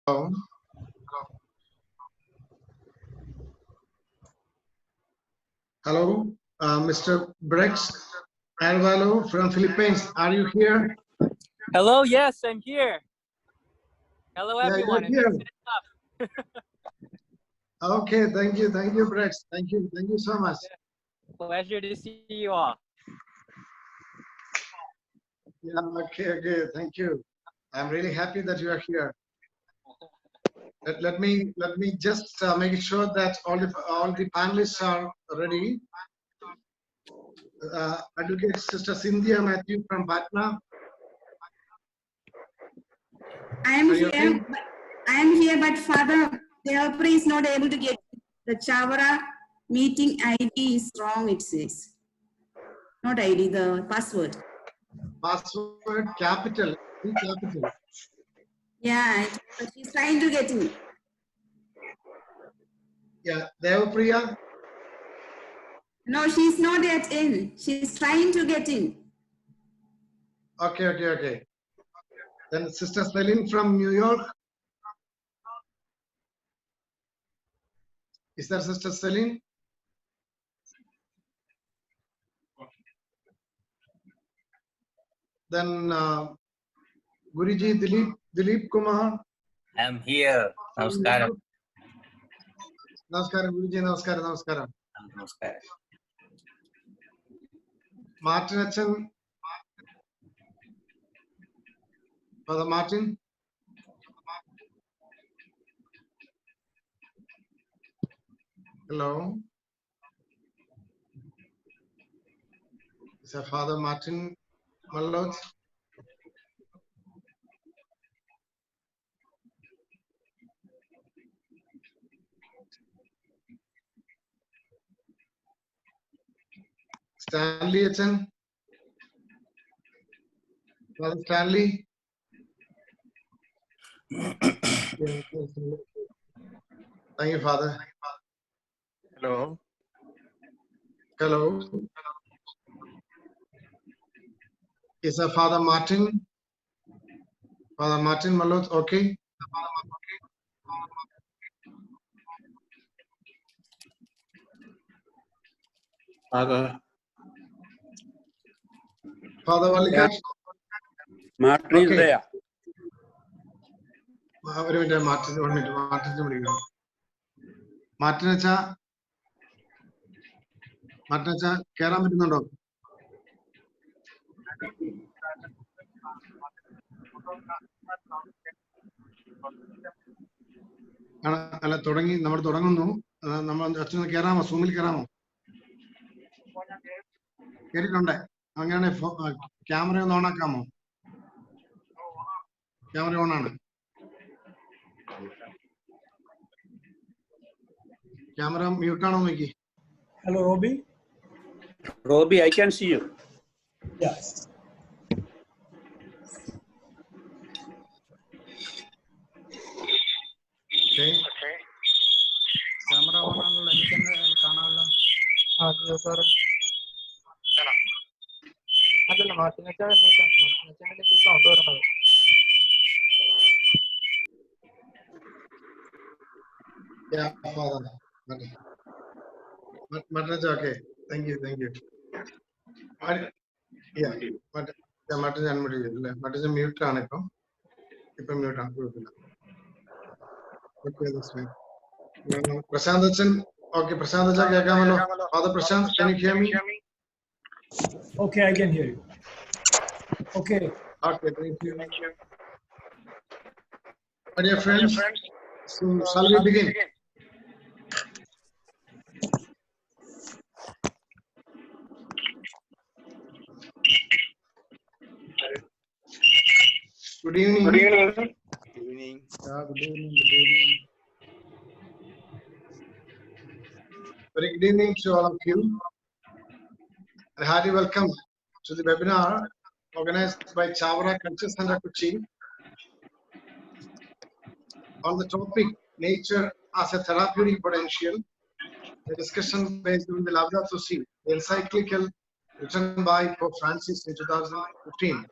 Hello. Hello, Mr. Brex Arvalo from Philippines. Are you here? Hello, yes, I'm here. Hello, Yeah, everyone. you're I'm here. mixing it up. Okay, thank you, Brex. Thank you so much. Pleasure to see you all. Yeah, okay, thank you. I'm really happy that you are here. Let me just make sure that all the panelists are ready. Advocate Sister Cynthia Matthew from Patna. I am here, but Father Therapeutic is not able to get the Chavara meeting ID is wrong, it says. Not ID, the password. Password capital. Yeah, but she's trying to get in. Yeah, Devapriya. No, she's not yet in. She's trying to get in. Okay. Then Sister Celine from New York. Is that Sister Celine? Then Guruji Dilip Kumar. I'm here. Namaskaram. Namaskaram, Guruji. Namaskaram. Namaskaram. Martin Achan. Father Martin. Hello. Is that Father Martin Malot? Stanley Achan. Father Stanley. Thank you, Father. Hello. Is that Father Martin? Father Martin Malot, okay. Father Valikat. Martin is there. ഒരു minute മാർട്ടിനെ വിളിക്കണം. മാർട്ടിനച്ച കേറാൻ പറ്റുന്നുണ്ടോ? അല്ല നമ്മൾ തുടങ്ങുന്നു. നമ്മൾ അച്ഛനെ കേറാമോ? സൂമിൽ കേറാമോ? കേറിയിട്ടുണ്ടേ. അങ്ങനെ ക്യാമറ ഒന്ന് ഓണാക്കാമോ? ക്യാമറ ഓണാണ്. Camera mute on Miki. Hello, Robbie. Robbie, I can see you. Yes. Okay. Camera on Yeah, Father. Okay. Thank you. Yeah, but mute on it. Mute on. Okay, this way. Prashant Achan. Okay, Prashant Achan. Father Prashant, can you hear me? Okay, I can hear you. Okay. Okay, thank you. My dear friends, so shall we begin? Good evening. Good evening. Yeah, good evening. Very good evening to all of you. And hearty welcome to the webinar organized by Chavara Culture Center Kochi on the topic Nature as a Therapeutic Potential, a discussion based on the Laudato, the encyclical written by Pope Francis in 2015.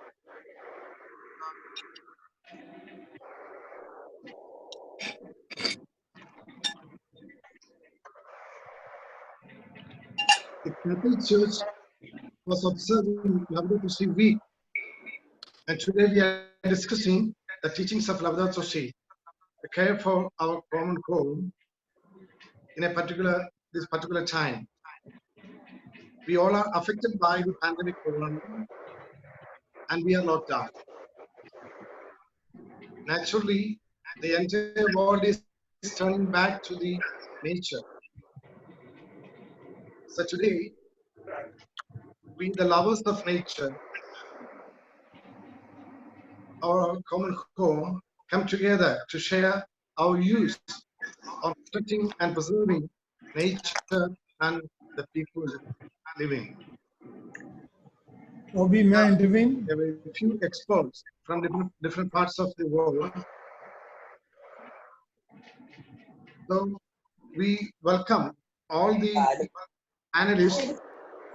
the Catholic Church was observing Laudato Si week, and today we are discussing the teachings of Laudato Si, the care for our common home in a this particular time. We all are affected by the pandemic corona, and we are locked down. Naturally, the entire world is turning back to the nature. So today, we, the lovers of nature, our common home, come together to share our views on protecting and preserving nature and the people living. Robbie, may I intervene? There were a few experts from different parts of the world. So we welcome all the analysts,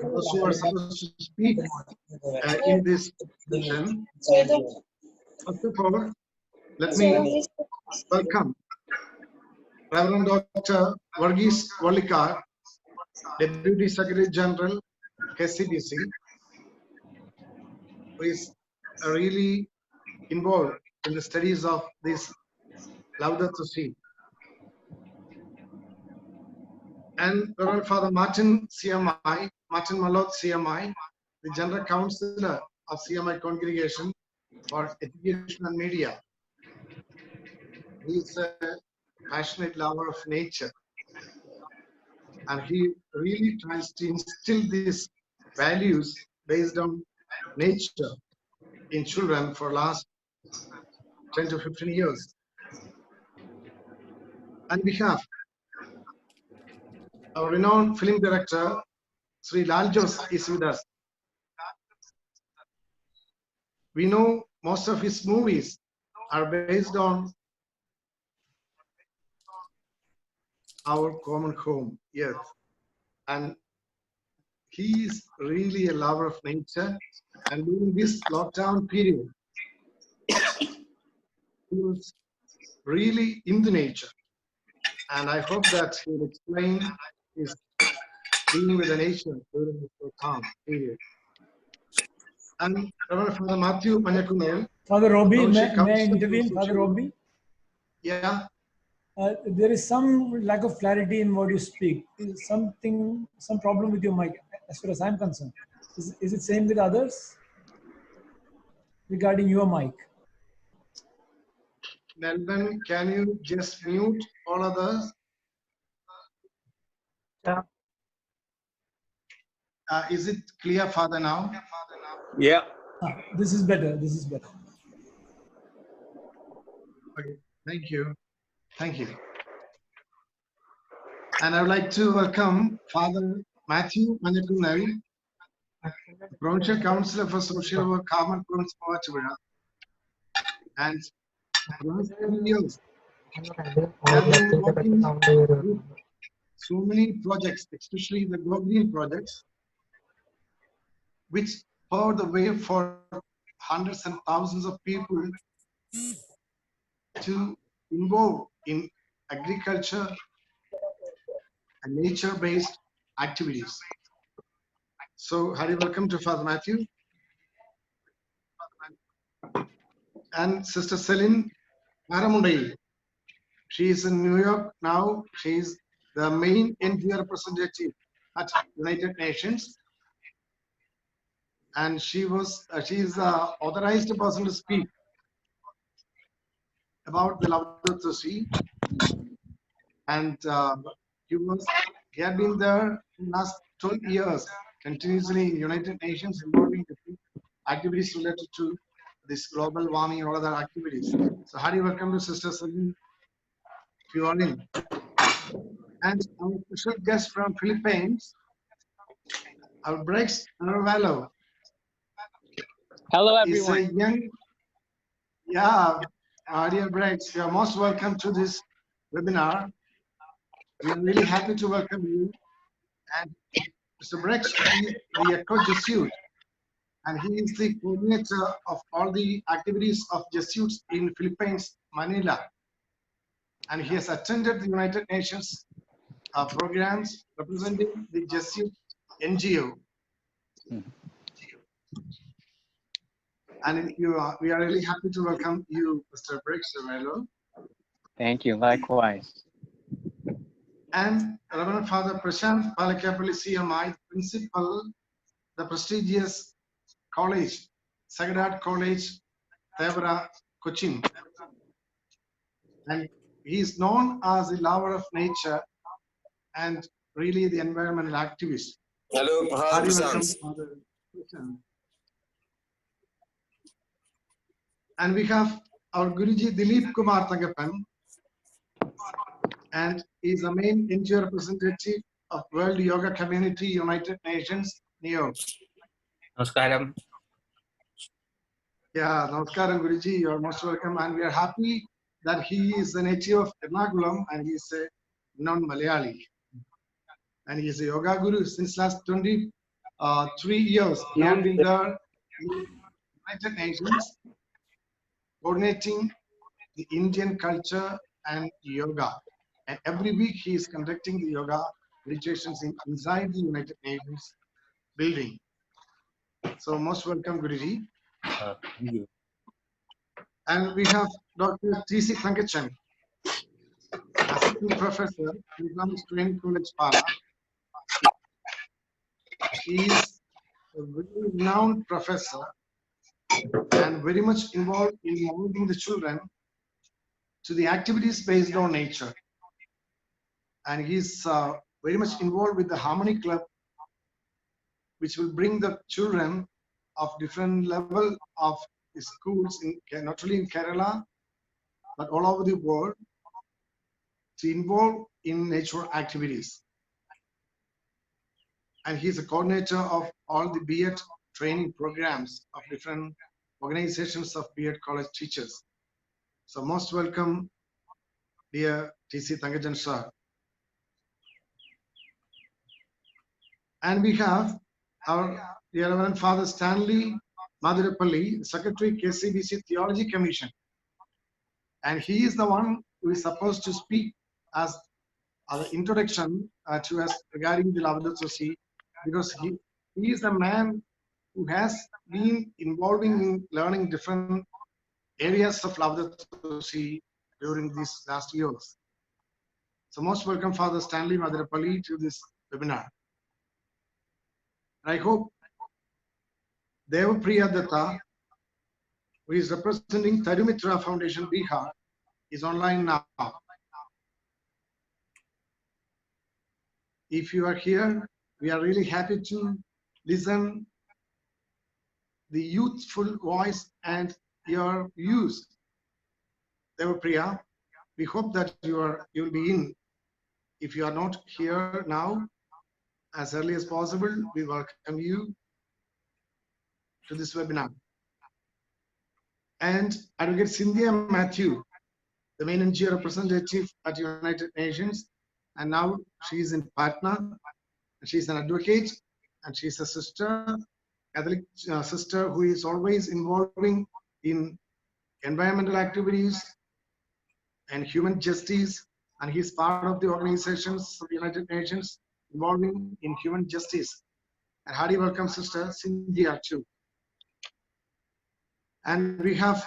those who are supposed to speak in this session. First of all, let me welcome Reverend Dr. Varghese Wallikar, Deputy Secretary General, KCBC, who is really involved in the studies of this Laudato Si. And Reverend Father Martin CMI, Martin Malot CMI, the General Counselor of CMI Congregation for Education and Media. He is a passionate lover of nature, and he really tries to instill these values based on nature in children for last 10 to 15 years. And we have our renowned film director, Sri Laljos, is with us. We know most of his movies are based on our common home, yes. And he is really a lover of nature. And during this lockdown period, he was really into nature. And I hope that he will explain his being with the nature during this lockdown period. And Reverend Father Matthew Manyakunal. Father Robbie, may I Council intervene? for Father Social- Robbie? Yeah. There is some lack of clarity in what you speak. Is some problem with your mic, as far as I'm concerned. Is it same with others regarding your mic? Nelvin, can you just mute all others? Yeah. Is it clear, Father, now? Yeah. This is better. This is better. Okay, thank you. Thank you. And I would like to welcome Father Matthew Manyakunal, Provincial Councillor for Social Work, Carmen Province, Chavara. And for the last 10 years, they have been working with so many projects, especially the Go Green projects, which paved the way for hundreds and thousands of people to involve in agriculture and nature-based activities. So, hearty welcome to Father Matthew. And Sister Celine Maramundai. She is in New York now. She is the main NGO representative at United Nations. And she is the authorized person to speak about the Laudato Si. And he had been there in the last 12 years, continuously in United Nations, involving different activities related to this global warming and all other activities. So, hearty welcome to Sister Celine, if you are in. And our special guest from Philippines, our Brex Narvalo. Hello, Is a everyone. young, dear Brex, you are most welcome to this webinar. We are really happy to welcome you. And Mr. Brex is the eco-Jesuit, and he is the coordinator of all the activities of Jesuits in Philippines, Manila. And he has attended the United Nations programs representing the Jesuit NGO. And we are really happy to welcome you, Mr. Briggs Ravello, Thank you. Likewise. and Reverend Father Prashant Palakapalli CMI, principal, the prestigious college, Sacred Heart College, Chavara, Kochi. And he is known as the lover of nature and really the environmental activist. Hello, Hearty Prashant. welcome, Father Prashant. And we have our Guruji Dilip Kumar Tangapan, and he is the main NGO representative of World Yoga Community, United Nations, New York. Namaskaram. Yeah, Namaskaram Guruji, you are most welcome, and we are happy that he is a native of Ernakulam and he is a non-Malayali. And he is a yoga guru since last 23 years. He has been there in the United Nations, coordinating the Indian culture and yoga. And every week he is conducting the yoga meditations inside the United Nations building. So most welcome, Guruji. Thank you. And we have Dr. T.C. Thankachan, assistant professor in Islamic Training College, Para. He is a very renowned professor and very much involved in molding the children to the activities based on nature. And he's very much involved with the Harmony Club, which will bring the children of different level of schools, not only in Kerala, but all over the world, to involve in nature activities. And he's a coordinator of all the B.Ed training programs of different organizations of B.Ed college teachers. So most welcome, dear T.C. Thangajan sir. And we have our dear Reverend Father Stanley Madhurapalli, Secretary KCBC Theology Commission. And he is the one who is supposed to speak as an introduction to us regarding the Laudato Si, because he is the man who has been involving in learning different areas of Laudato Si during these last years. So most welcome, Father Stanley Madhurapalli, to this webinar. I hope Devapriya Datta, who is representing Therapeutic Foundation Bihar, is online now. If you are here, we are really happy to listen the youthful voice and your views. Devapriya, we hope that you'll be in. If you are not here now, as early as possible, we welcome you to this webinar. And Advocate Cynthia Matthew, the main NGO representative at United Nations, and now she is in Patna. She's an advocate, and she's a sister, Catholic sister, who is always involving in environmental activities and human justice, and he's part of the organizations of the United Nations involving in human justice. And hearty welcome, Sister Cynthia too. And we have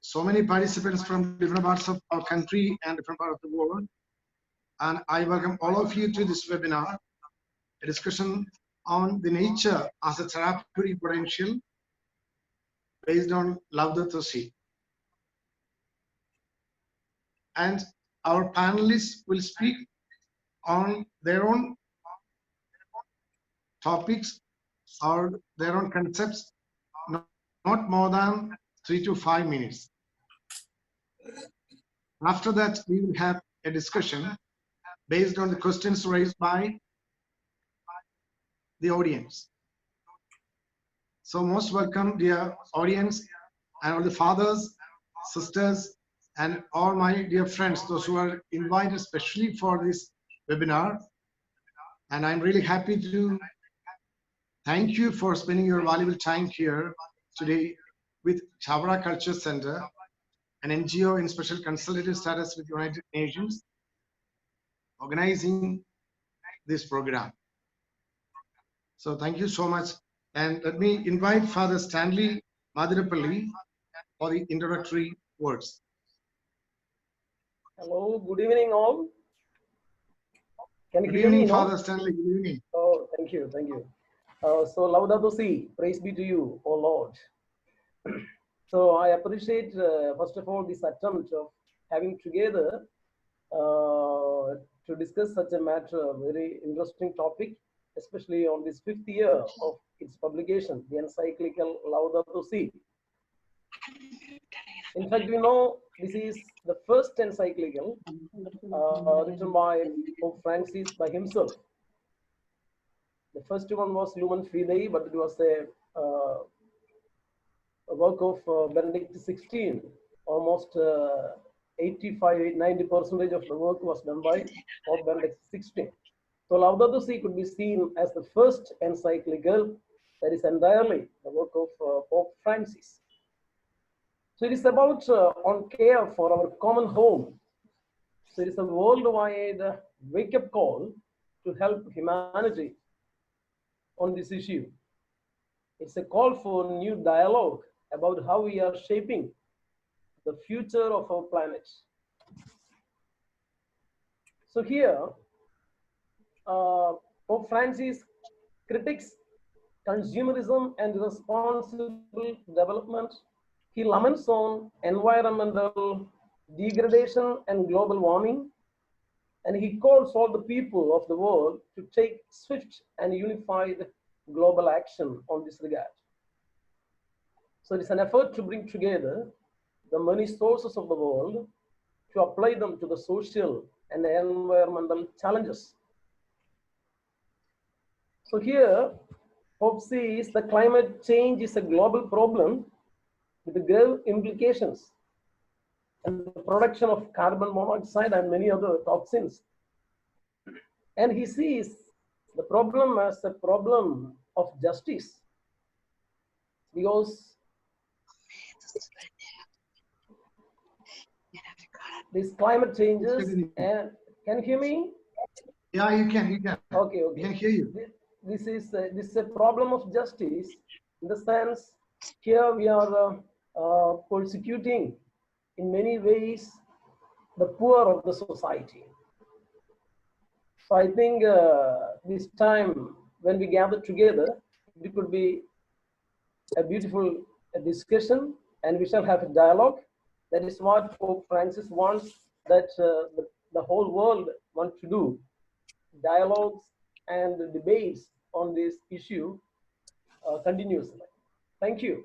so many participants from different parts of our country and different parts of the world. And I welcome all of you to this webinar, a discussion on the nature as a therapeutic potential based on Laudato Si. And our panelists will speak on their own topics or their own concepts, not more than 3 to 5 minutes. After that, we will have a discussion based on the questions raised by the audience. So most welcome, dear audience, and all the fathers, sisters, and all my dear friends, those who are invited especially for this webinar. And I'm really happy to thank you for spending your valuable time here today with Chavara Culture Center, an NGO in special consultative status with United Nations, organizing this program. So thank you so much. And let me invite Father Stanley Madirapalli for the introductory words. Hello, good evening all. Can you Good hear me? evening, No? Father Stanley. Good evening. Oh, thank you, thank you. So Laudato Si, praise be to you, O Lord. So I appreciate, first of all, this attempt of having together to discuss such a matter, a very interesting topic, especially on this 5th year of its publication, the encyclical Laudato Si. In fact, we know this is the first encyclical written by Pope Francis by himself. The first one was Lumen Fidei, but it was a work of Benedict XVI. Almost 85-90% of the work was done by Pope Benedict XVI. So Laudato Si could be seen as the first encyclical that is entirely the work of Pope Francis. So it is about on care for our common home. So it is a worldwide wake-up call to help humanity on this issue. It's a call for new dialogue about how we are shaping the future of our planet. So here, Pope Francis critiques consumerism and responsible development. He laments on environmental degradation and global warming, and he calls all the people of the world to take swift and unified global action on this regard. So it's an effort to bring together the many sources of the world to apply them to the social and environmental challenges. So here, Pope sees the climate change is a global problem with grave implications and the production of carbon monoxide and many other toxins. And he sees the problem as a problem of justice, because these climate changes, and can you hear me? Yeah, you can. Okay. We can hear you. This is a problem of justice, in the sense here we are persecuting in many ways the poor of the society. So I think this time when we gather together, it could be a beautiful discussion, and we shall have a dialogue. That is what Pope Francis wants, that the whole world wants to do. Dialogues and debates on this issue continuously. Thank you.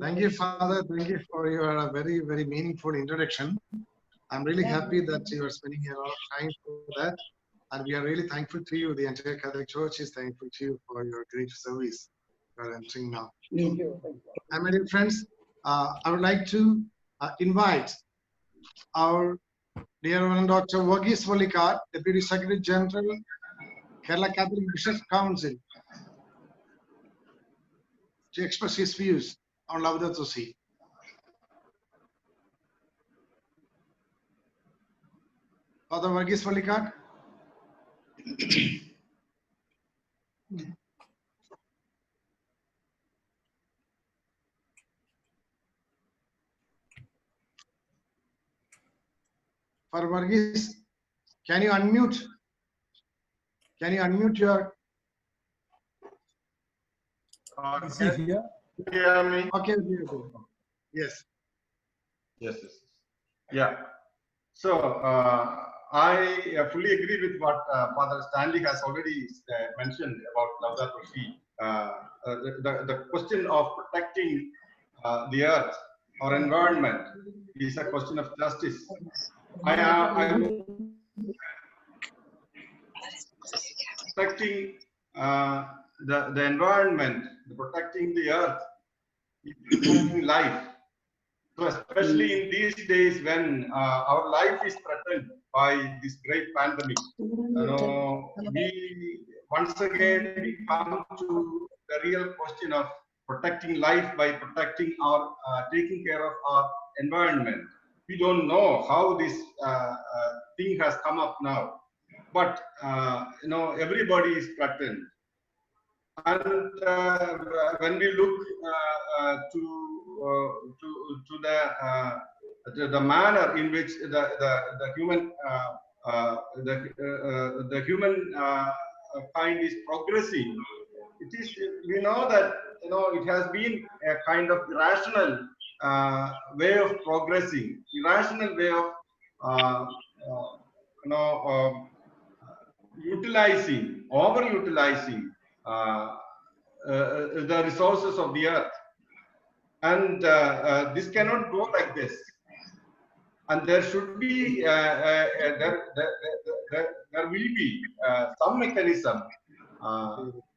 Thank you, Father. Thank you for your very, very meaningful introduction. I'm really happy that you are spending a lot of time for that. And we are really thankful to you. The entire Catholic Church is thankful to you for your great service you are entering now. Thank you. Thank you. And my dear friends, I would like to invite our dear Reverend Dr. Verghese Vallikar, Deputy Secretary General, Kerala Catholic Bishops Council, to express his views on Laudato Si. Father Verghese Vallikar. Father Verghese, can you unmute? Can you unmute your? Is he here? Okay. Yes. Yes. Yeah. So I fully agree with what Father Stanley has already mentioned about Laudato Si. The question of protecting the earth or environment is a question of justice. Protecting the environment, protecting the earth, protecting life. So especially in these days when our life is threatened by this great pandemic, we once again we come to the real question of protecting life by protecting our taking care of our environment. We don't know how this thing has come up now, but everybody is threatened. And when we look to the manner in which the human the human kind is progressing, it is, we know that it has been a kind of irrational way of progressing, irrational way of overutilizing the resources of the earth. And this cannot go like this. And there should be, there will be some mechanism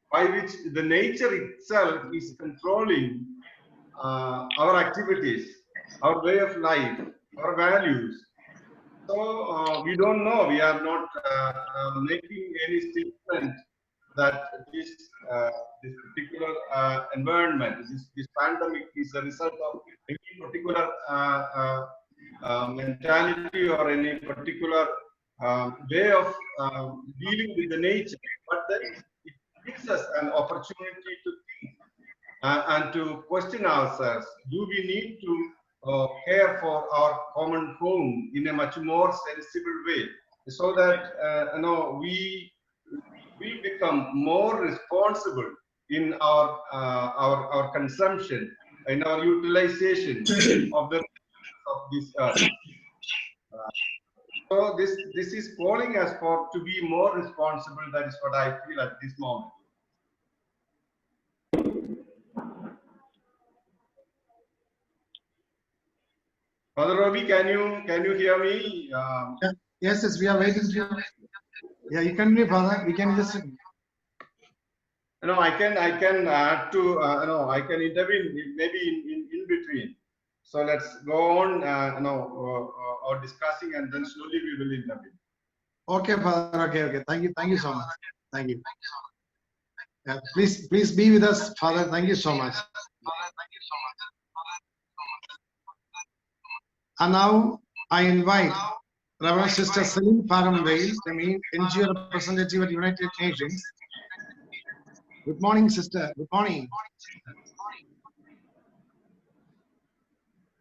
by which the nature itself is controlling our activities, our way of life, our values. So we don't know, we are not making any statement that this particular environment, this pandemic is a result of any particular mentality or any particular way of dealing with the nature, but then it gives us an opportunity to think and to question ourselves. Do we need to care for our common home in a much more sensible way, so that we will become more responsible in our consumption, in our utilization of this earth. So this is calling us for to be more responsible. That is what I feel at this moment. Father Robbie, can you hear me? Yes, yes, we are waiting to you. Yeah, you can be, Father. We can listen. No, I can add to no, I can intervene maybe in between. So let's go on or discussing, and then slowly we will intervene. Okay, Father. Okay. Thank you so much. Thank you. Yeah, please be with us, Father. Thank you so much. And now I invite Reverend Sister Celine Faramvale, NGO representative at United Nations. Good morning, sister. Good morning.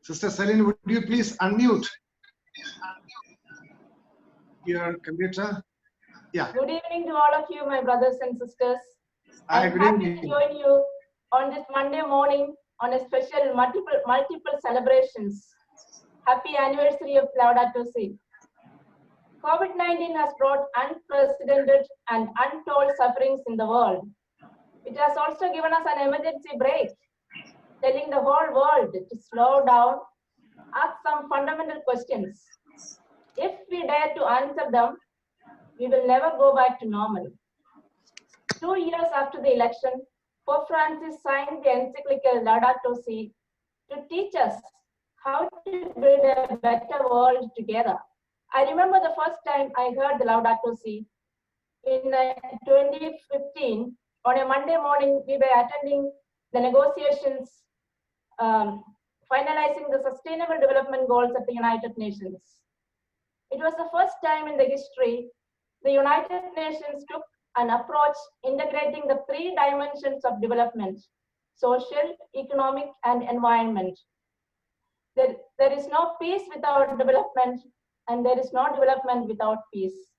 Sister Celine, would you please unmute your computer? Yeah. Good evening to all of you, my brothers and sisters. Hi, I'm good happy to evening. join you on this Monday morning on a special multiple celebrations. Happy anniversary of Laudato Si. COVID-19 has brought unprecedented and untold sufferings in the world. It has also given us an emergency break, telling the whole world to slow down, ask some fundamental questions. If we dare to answer them, we will never go back to normal. 2 years after the election, Pope Francis signed the encyclical Laudato Si to teach us how to build a better world together. I remember the first time I heard the Laudato Si in 2015. On a Monday morning, we were attending the negotiations, finalizing the Sustainable Development Goals of the United Nations. It was the first time in the history the United Nations took an approach integrating the 3 dimensions of development: social, economic, and environment. There is no peace without development, and there is no development without peace.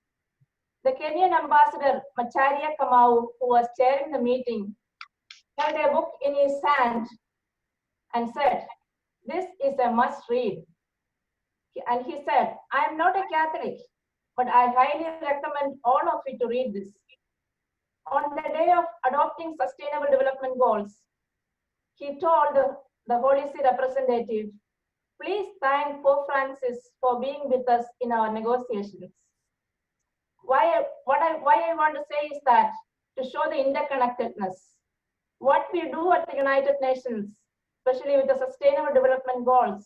The Kenyan ambassador, Macharia Kamau, who was chairing the meeting, held a book in his hand and said, "This is a must read." And he said, "I am not a Catholic, but I highly recommend all of you to read this." On the day of adopting Sustainable Development Goals, he told the Holy See representative, "Please thank Pope Francis for being with us in our negotiations." Why I want to say is that to show the interconnectedness, what we do at the United Nations, especially with the Sustainable Development Goals,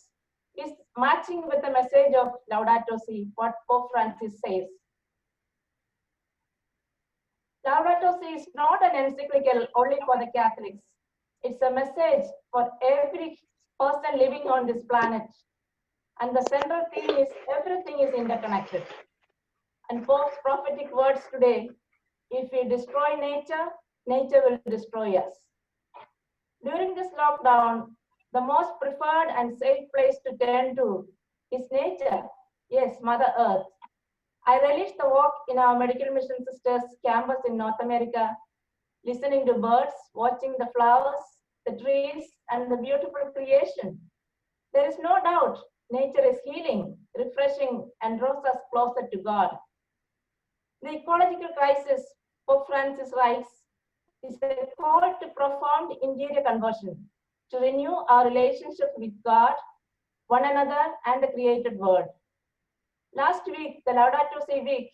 is matching with the message of Laudato Si, what Pope Francis says. Laudato Si is not an encyclical only for the Catholics. It's a message for every person living on this planet. And the central theme is everything is interconnected. And Pope's prophetic words today, if we destroy nature, nature will destroy us. During this lockdown, the most preferred and safe place to turn to is nature. Yes, Mother Earth. I relished the walk in our Medical Mission Sisters campus in North America, listening to birds, watching the flowers, the trees, and the beautiful creation. There is no doubt nature is healing, refreshing, and draws us closer to God. The ecological crisis, Pope Francis writes, is a call to profound interior conversion, to renew our relationship with God, one another, and the created world. Last week, the Laudato Si week,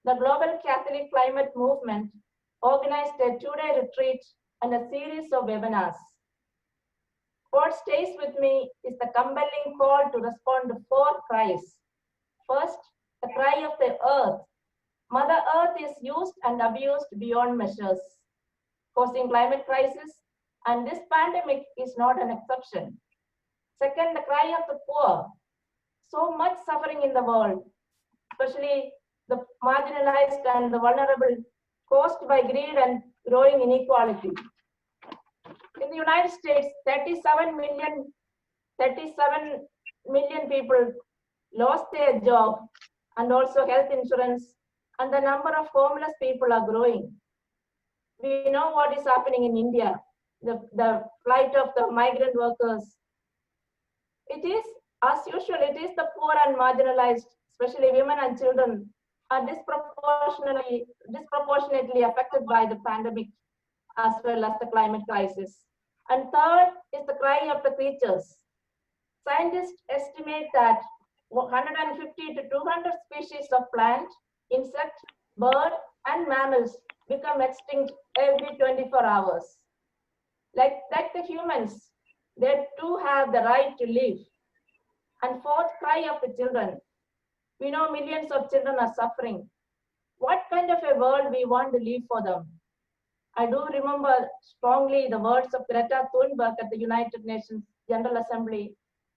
the Global Catholic Climate Movement organized a two-day retreat and a series of webinars. What stays with me is the compelling call to respond to 4 cries. First, the cry of the earth. Mother Earth is used and abused beyond measures, causing climate crisis, and this pandemic is not an exception. Second, the cry of the poor. So much suffering in the world, especially the marginalized and the vulnerable, caused by greed and growing inequality. In the United States, 37 million people lost their job and also health insurance, and the number of homeless people are growing. We know what is happening in India, the plight of the migrant workers. It is, as usual, it is the poor and marginalized, especially women and children, are disproportionately affected by the pandemic as well as the climate crisis. And third is the cry of the creatures. Scientists estimate that 150 to 200 species of plant, insect, bird, and mammals become extinct every 24 hours. Like the humans, they too have the right to live. And fourth, cry of the children. We know millions of children are suffering. What kind of a world we want to leave for them? I do remember strongly the words of Greta Thunberg at the United Nations General Assembly,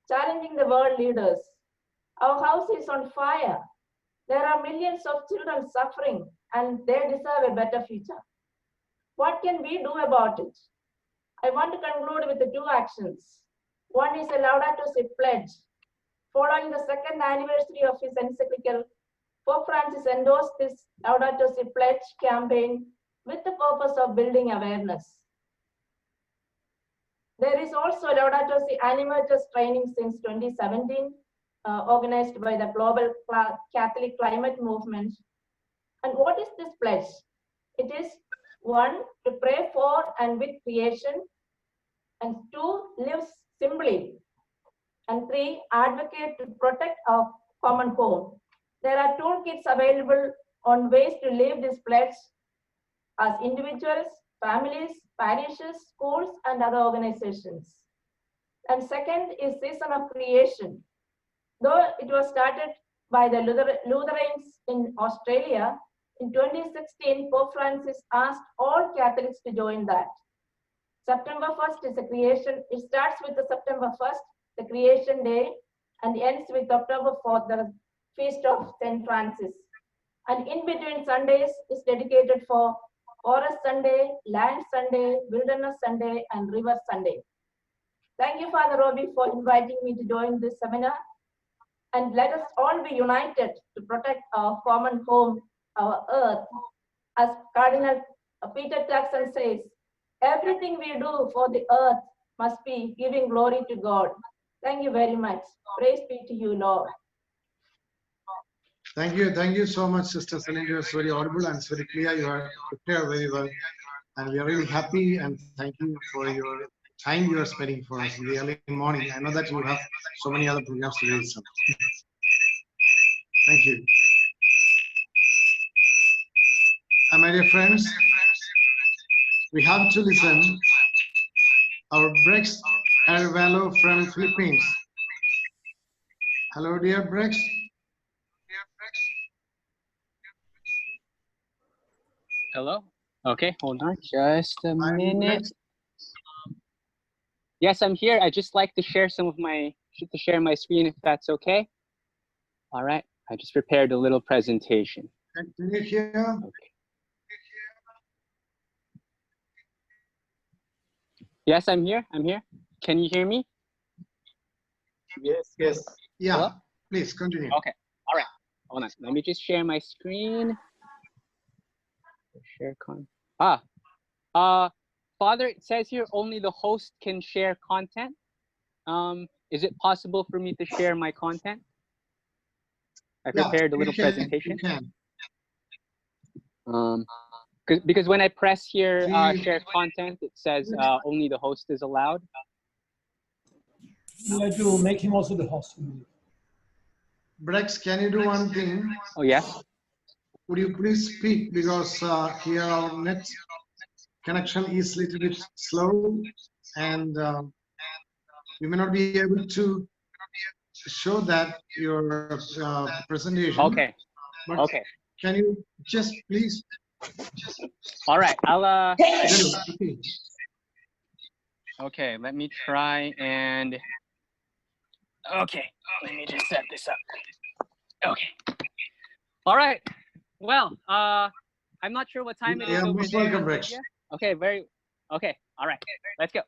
challenging the world leaders. Our house is on fire. There are millions of children suffering, and they deserve a better future. What can we do about it? I want to conclude with the 2 actions. One is a Laudato Si pledge. Following the 2nd anniversary of his encyclical, Pope Francis endorsed this Laudato Si pledge campaign with the purpose of building awareness. There is also Laudato Si animators training since 2017, organized by the Global Catholic Climate Movement. And what is this pledge? It is 1, to pray for and with creation, and 2, live simply, and 3, advocate to protect our common home. There are toolkits available on ways to live this pledge as individuals, families, parishes, schools, and other organizations. And second is Season of Creation. Though it was started by the Lutherans in Australia, in 2016, Pope Francis asked all Catholics to join that. September 1st is a creation. It starts with the September 1st, the Creation Day, and ends with October 4th, the Feast of St. Francis. And in between Sundays is dedicated for Forest Sunday, Land Sunday, Wilderness Sunday, and River Sunday. Thank you, Father Robbie, for inviting me to join this seminar. And let us all be united to protect our common home, our earth. As Cardinal Peter Turkson says, everything we do for the earth must be giving glory to God. Thank you very much. Praise be to you, Lord. Thank you so much, Sister Celine. It was very audible and it's very clear. You are prepared very well. And we are really happy and thank you for your time you are spending for us in the early morning. I know that you have so many other programs to do. So. Thank you. And my dear friends, we have to listen our Brex Arvalo from Philippines. Hello, dear Brex. Hello? Okay, hold on just a Hi, minute. Brex. Yes, I'm here. I just like to share my screen if that's okay. All right, I just prepared a little presentation. Can you hear? Okay. Yes, I'm here. I'm here. Can you hear me? Yes, yes. Yeah, Hello? please continue. Okay. All right. Hold on. Let me just share my screen. Share Father, it says here only the host can share content. Is it possible for me to share my content? I Yeah, prepared a you little can. presentation. You can. Because when I press here, See, share content, it says only the host is allowed. You have to make him also the host. Brex, can you do one thing? Oh, yes. Would you please speak, because here our net connection is a little bit slow, and we may not be able to show that your presentation. Okay. But Okay. can you just please All right. I'll okay. okay, let me try and okay, let me just set this up. Okay. All right. Well, I'm not sure what time it is Yeah, over most there welcome, in Brex. India. Okay, okay. All right. Let's go.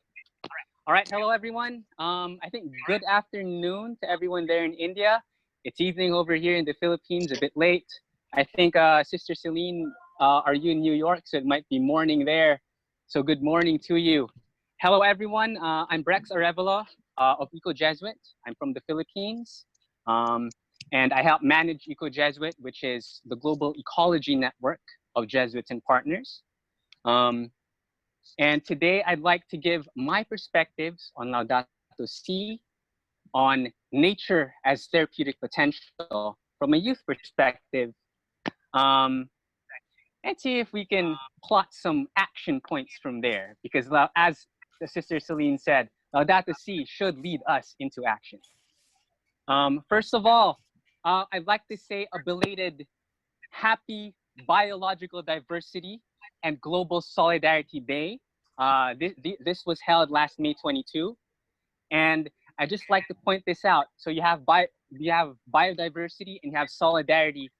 All right. Hello, everyone. I think good afternoon to everyone there in India. It's evening over here in the Philippines, a bit late. I think Sister Celine, are you in New York? So it might be morning there. So good morning to you. Hello, everyone. I'm Brex Arevalo of Eco Jesuit. I'm from the Philippines. And I help manage Eco Jesuit, which is the global ecology network of Jesuits and partners. And today I'd like to give my perspectives on Laudato Si, on nature as therapeutic potential from a youth perspective, and see if we can plot some action points from there. Because as the Sister Celine said, Laudato Si should lead us into action. First of all, I'd like to say a belated happy Biological Diversity and Global Solidarity Day. This was held last May 22. And I just like to point this out. So you have biodiversity and you have solidarity,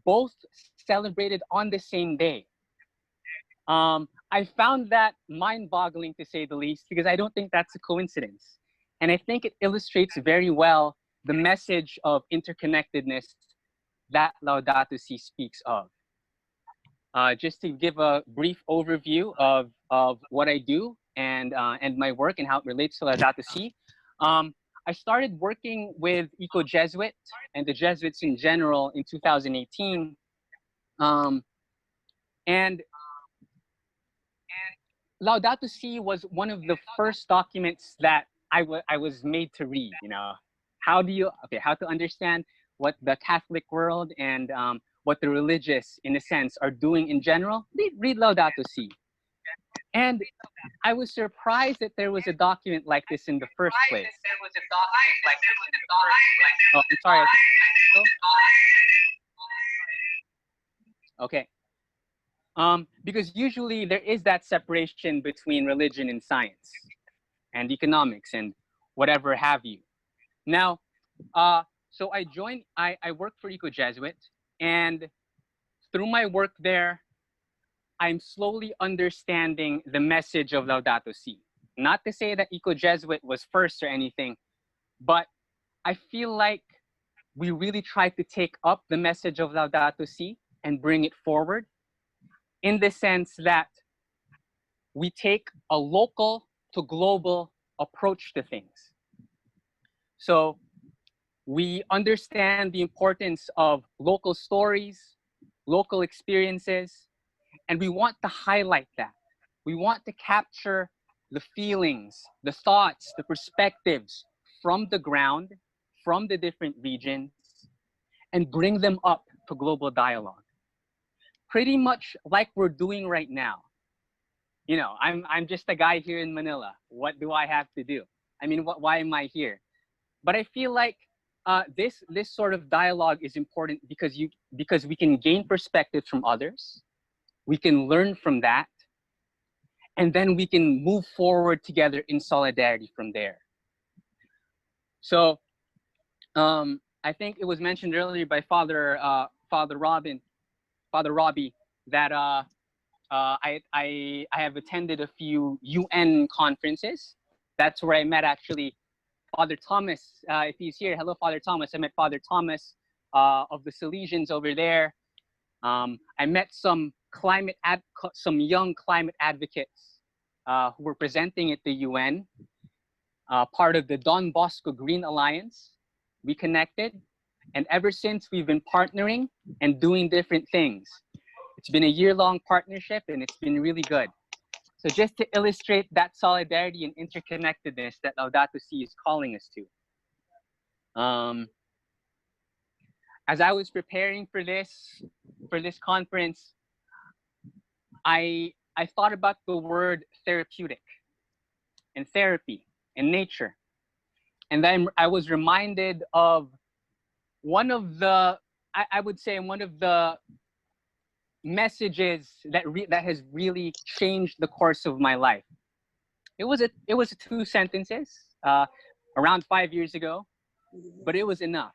both celebrated on the same day. I found that mind-boggling, to say the least, because I don't think that's a coincidence. And I think it illustrates very well the message of interconnectedness that Laudato Si speaks of. Just to give a brief overview of what I do and my work and how it relates to Laudato Si. I started working with Eco Jesuit and the Jesuits in general in 2018. And Laudato Si was one of the first documents that I was made to read. You know, how to understand what the Catholic world and what the religious, in a sense, are doing in general. Read Laudato Si. And I was surprised that there was a document like this in the first place. Oh, I'm sorry. Okay. Because usually there is that separation between religion and science and economics and whatever have you. Now, so I worked for Eco Jesuit, and through my work there, I'm slowly understanding the message of Laudato Si. Not to say that Eco Jesuit was first or anything, but I feel like we really tried to take up the message of Laudato Si and bring it forward, in the sense that we take a local to global approach to things. So we understand the importance of local stories, local experiences, and we want to highlight that. We want to capture the feelings, the thoughts, the perspectives from the ground, from the different regions, and bring them up to global dialogue. Pretty much like we're doing right now. You know, I'm just a guy here in Manila. What do I have to do? I mean, why am I here? But I feel like this sort of dialogue is important because we can gain perspective from others. We can learn from that, and then we can move forward together in solidarity from there. So I think it was mentioned earlier by Father Robbie that I have attended a few UN conferences. That's where I met actually Father Thomas. If he's here, hello, Father Thomas. I met Father Thomas of the Salesians over there. I met some young climate advocates who were presenting at the UN, part of the Don Bosco Green Alliance. We connected, and ever since we've been partnering and doing different things. It's been a year-long partnership, and it's been really good. So just to illustrate that solidarity and interconnectedness that Laudato Si is calling us to. As I was preparing for this conference, I thought about the word therapeutic and therapy and nature. And then I was reminded of one of the, I would say one of the messages that has really changed the course of my life. It was 2 sentences around 5 years ago, but it was enough.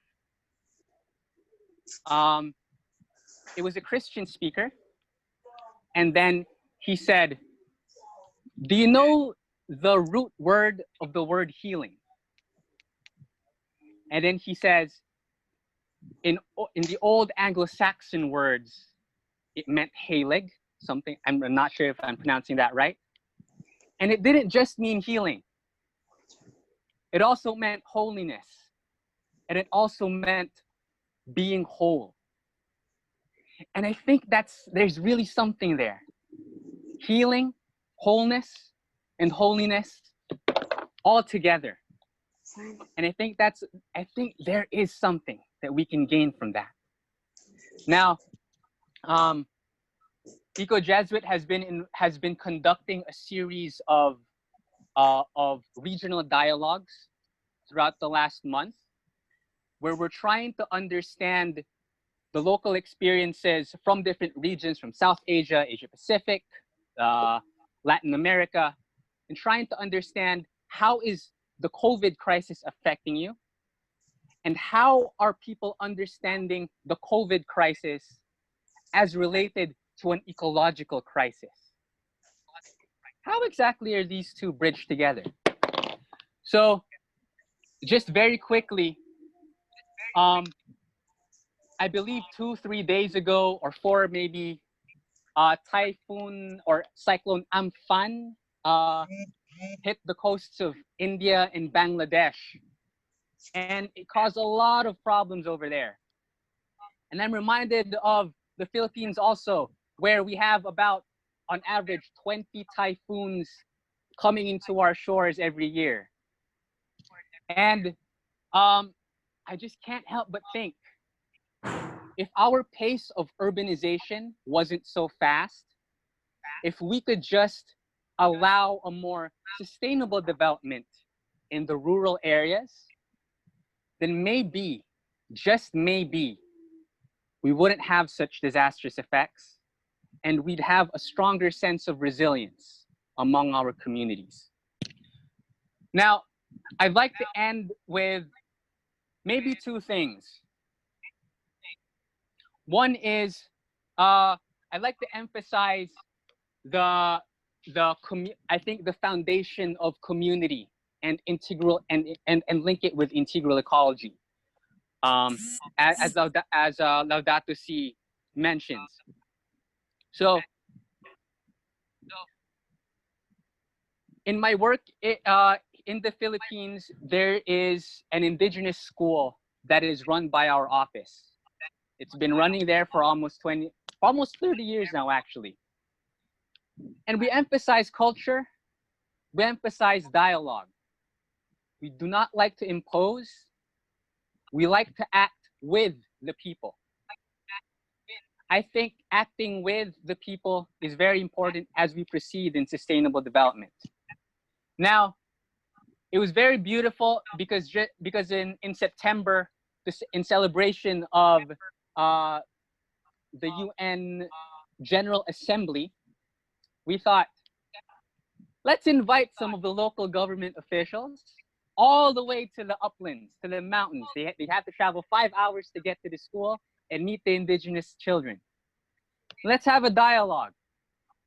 It was a Christian speaker, and then he said, "Do you know the root word of the word healing?" And then he says, in the old Anglo-Saxon words, it meant heilig, something, I'm not sure if I'm pronouncing that right. And it didn't just mean healing. It also meant holiness. And it also meant being whole. And I think there's really something there. Healing, wholeness, and holiness all together. And I think there is something that we can gain from that. Now, Eco Jesuit has been conducting a series of regional dialogues throughout the last month, where we're trying to understand the local experiences from different regions, from South Asia, Asia Pacific, Latin America, and trying to understand how is the COVID crisis affecting you, and how are people understanding the COVID crisis as related to an ecological crisis. How exactly are these two bridged together? So just very quickly, I believe 2-3 days ago, or 4 maybe, typhoon or cyclone Amphan hit the coasts of India and Bangladesh. And it caused a lot of problems over there. And I'm reminded of the Philippines also, where we have about, on average, 20 typhoons coming into our shores every year. And I just can't help but think, if our pace of urbanization wasn't so fast, if we could just allow a more sustainable development in the rural areas, then maybe, just maybe, we wouldn't have such disastrous effects, and we'd have a stronger sense of resilience among our communities. Now, I'd like to end with maybe 2 things. One is, I'd like to emphasize I think the foundation of community and integral and link it with integral ecology, as Laudato Si mentions. So, in my work in the Philippines, there is an indigenous school that is run by our office. It's been running there for almost 30 years now, actually. And we emphasize culture, we emphasize dialogue. We do not like to impose, we like to act with the people. I think acting with the people is very important as we proceed in sustainable development. Now, it was very beautiful because in September, in celebration of the UN General Assembly, we thought, let's invite some of the local government officials all the way to the uplands, to the mountains. They have to travel 5 hours to get to the school and meet the indigenous children. Let's have a dialogue.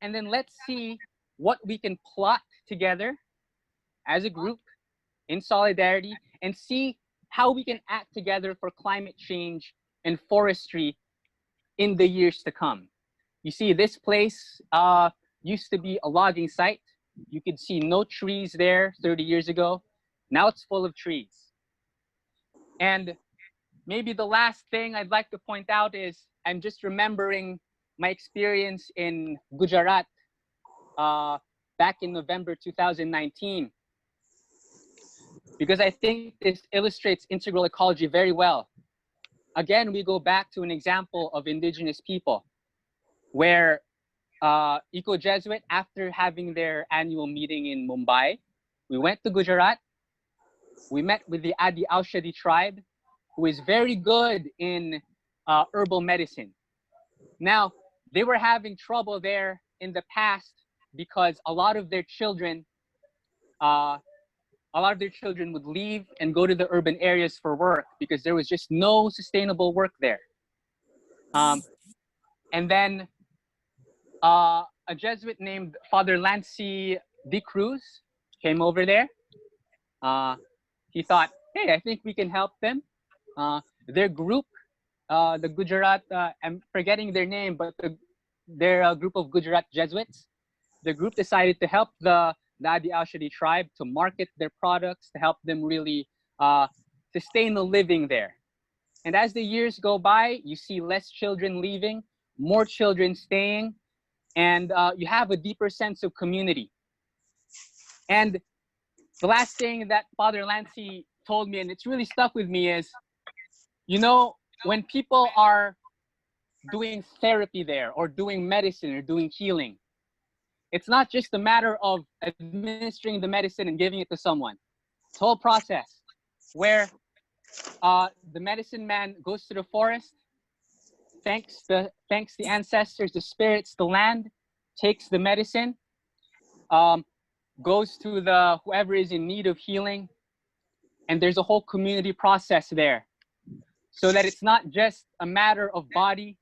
and then let's see what we can plot together as a group in solidarity and see how we can act together for climate change and forestry in the years to come. You see, this place used to be a logging site. You could see no trees there 30 years ago. Now it's full of trees. And maybe the last thing I'd like to point out is I'm just remembering my experience in Gujarat back in November 2019, because I think this illustrates integral ecology very well. Again, we go back to an example of indigenous people where Eco-Jesuit, after having their annual meeting in Mumbai, we went to Gujarat. We met with the Adi Aushadhi tribe, who is very good in herbal medicine. Now, they were having trouble there in the past because a lot of their children would leave and go to the urban areas for work because there was just no sustainable work there. And then a Jesuit named Father Lancy de Cruz came over there. He thought, hey, I think we can help them. Their group, the Gujarat, I'm forgetting their name, but they're a group of Gujarat Jesuits. The group decided to help the Adi Aushadhi tribe to market their products, to help them really sustain a living there. And as the years go by, you see less children leaving, more children staying, and you have a deeper sense of community. And the last thing that Father Lancy told me, and it's really stuck with me, is, you know, when people are doing therapy there or doing medicine or doing healing, it's not just a matter of administering the medicine and giving it to someone. It's a whole process where the medicine man goes to the forest, thanks the ancestors, the spirits, the land, takes the medicine, goes to the whoever is in need of healing, and there's a whole community process there, so that it's not just a matter of body,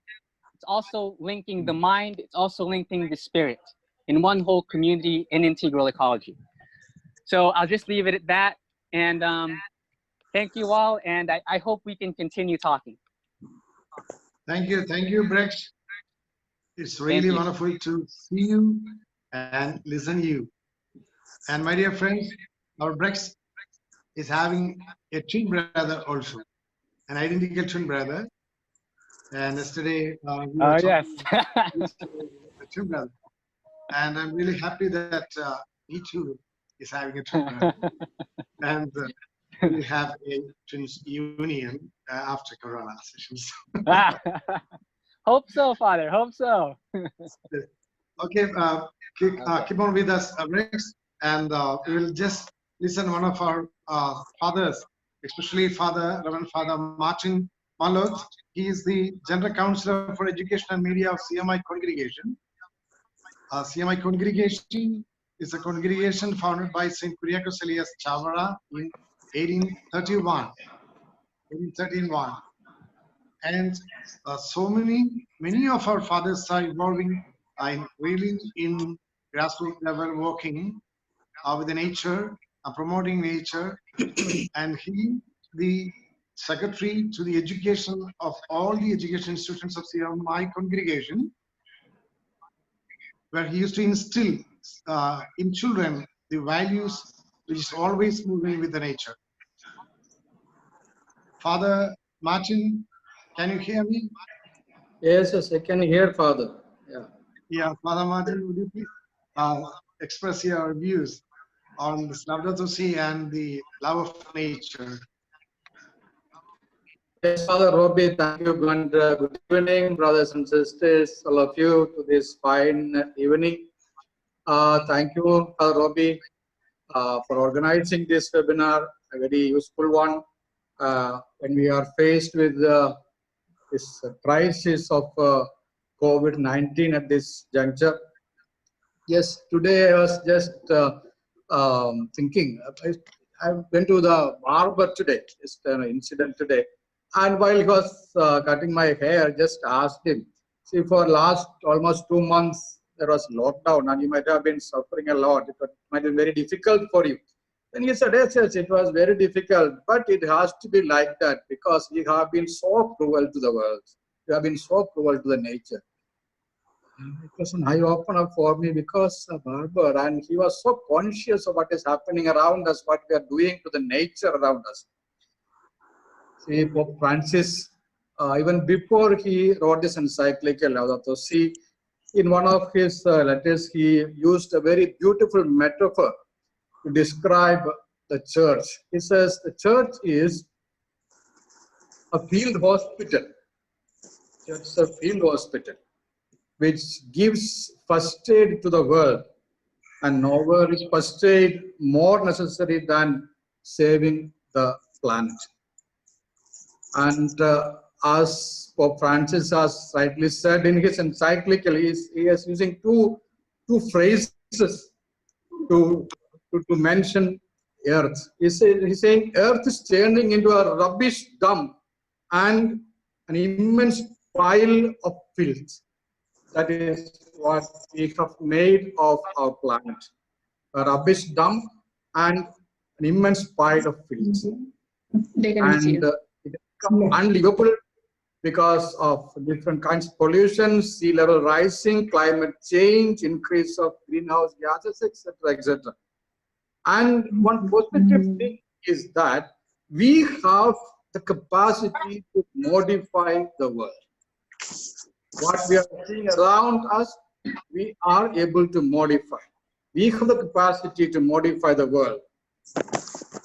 it's also linking the mind, it's also linking the spirit in one whole community in integral ecology. So I'll just leave it at that, and thank you all, and I hope we can continue talking. Thank you, Brex. It's really wonderful to see you and listen to you. And my dear friends, our Brex is having a twin brother also, an identical twin brother. And yesterday, we were talking about a twin brother. And I'm really happy that he too is having a twin brother. And we have a twins union after Corona sessions. Hope so, Father. Hope so. Okay, keep on with us, Rex, and we will just listen one of our fathers, especially Reverend Father Martin Malot. He is the General Counselor for Education and Media of CMI Congregation. CMI Congregation is a congregation founded by St. Kuriakos Elias Chavara in 1831. And so many of our fathers are involving really in grassroots level, working with the nature, promoting nature, and he, the secretary to the education of all the education institutions of CMI Congregation, where he used to instill in children the values which is always moving with the nature. Father Martin, can you hear me? Yes, yes, I can hear, Father. Yeah. Yeah, Father Martin, would you please express your views on this Laudato Si and the love of nature? Yes, Father Robbie, thank you, and good evening, brothers and sisters, all of you, to this fine evening. Thank you, Father Robbie, for organizing this webinar, a very useful one. When we are faced with this crisis of COVID-19 at this juncture. Yes, today I was just thinking, I went to the barber today, just an incident today. And while he was cutting my hair, just asked him, see, for last almost 2 months, there was lockdown and you might have been suffering a lot. It might be very difficult for you. Then he said, yes, yes, it was very difficult, but it has to be like that because we have been so cruel to the world. We have been so cruel to the nature. It was an eye-opener for me because Barber, and he was so conscious of what is happening around us, what we are doing to the nature around us. See, Pope Francis, even before he wrote this encyclical Laudato, see, in one of his letters, he used a very beautiful metaphor to describe the church. He says the church is a field hospital. Church is a field hospital which gives first aid to the world, and nowhere is first aid more necessary than saving the planet. And as Pope Francis has rightly said in his encyclical, he is using two phrases to mention earth. He's saying earth is turning into a rubbish dump and an immense pile of filth. That is what we have made of our planet. A rubbish dump and an immense pile of filth. And it has become unlivable because of different kinds of pollution, sea level rising, climate change, increase of greenhouse gases, etc., etc. And one positive thing is that we have the capacity to modify the world. What we are seeing around us, we are able to modify. We have the capacity to modify the world.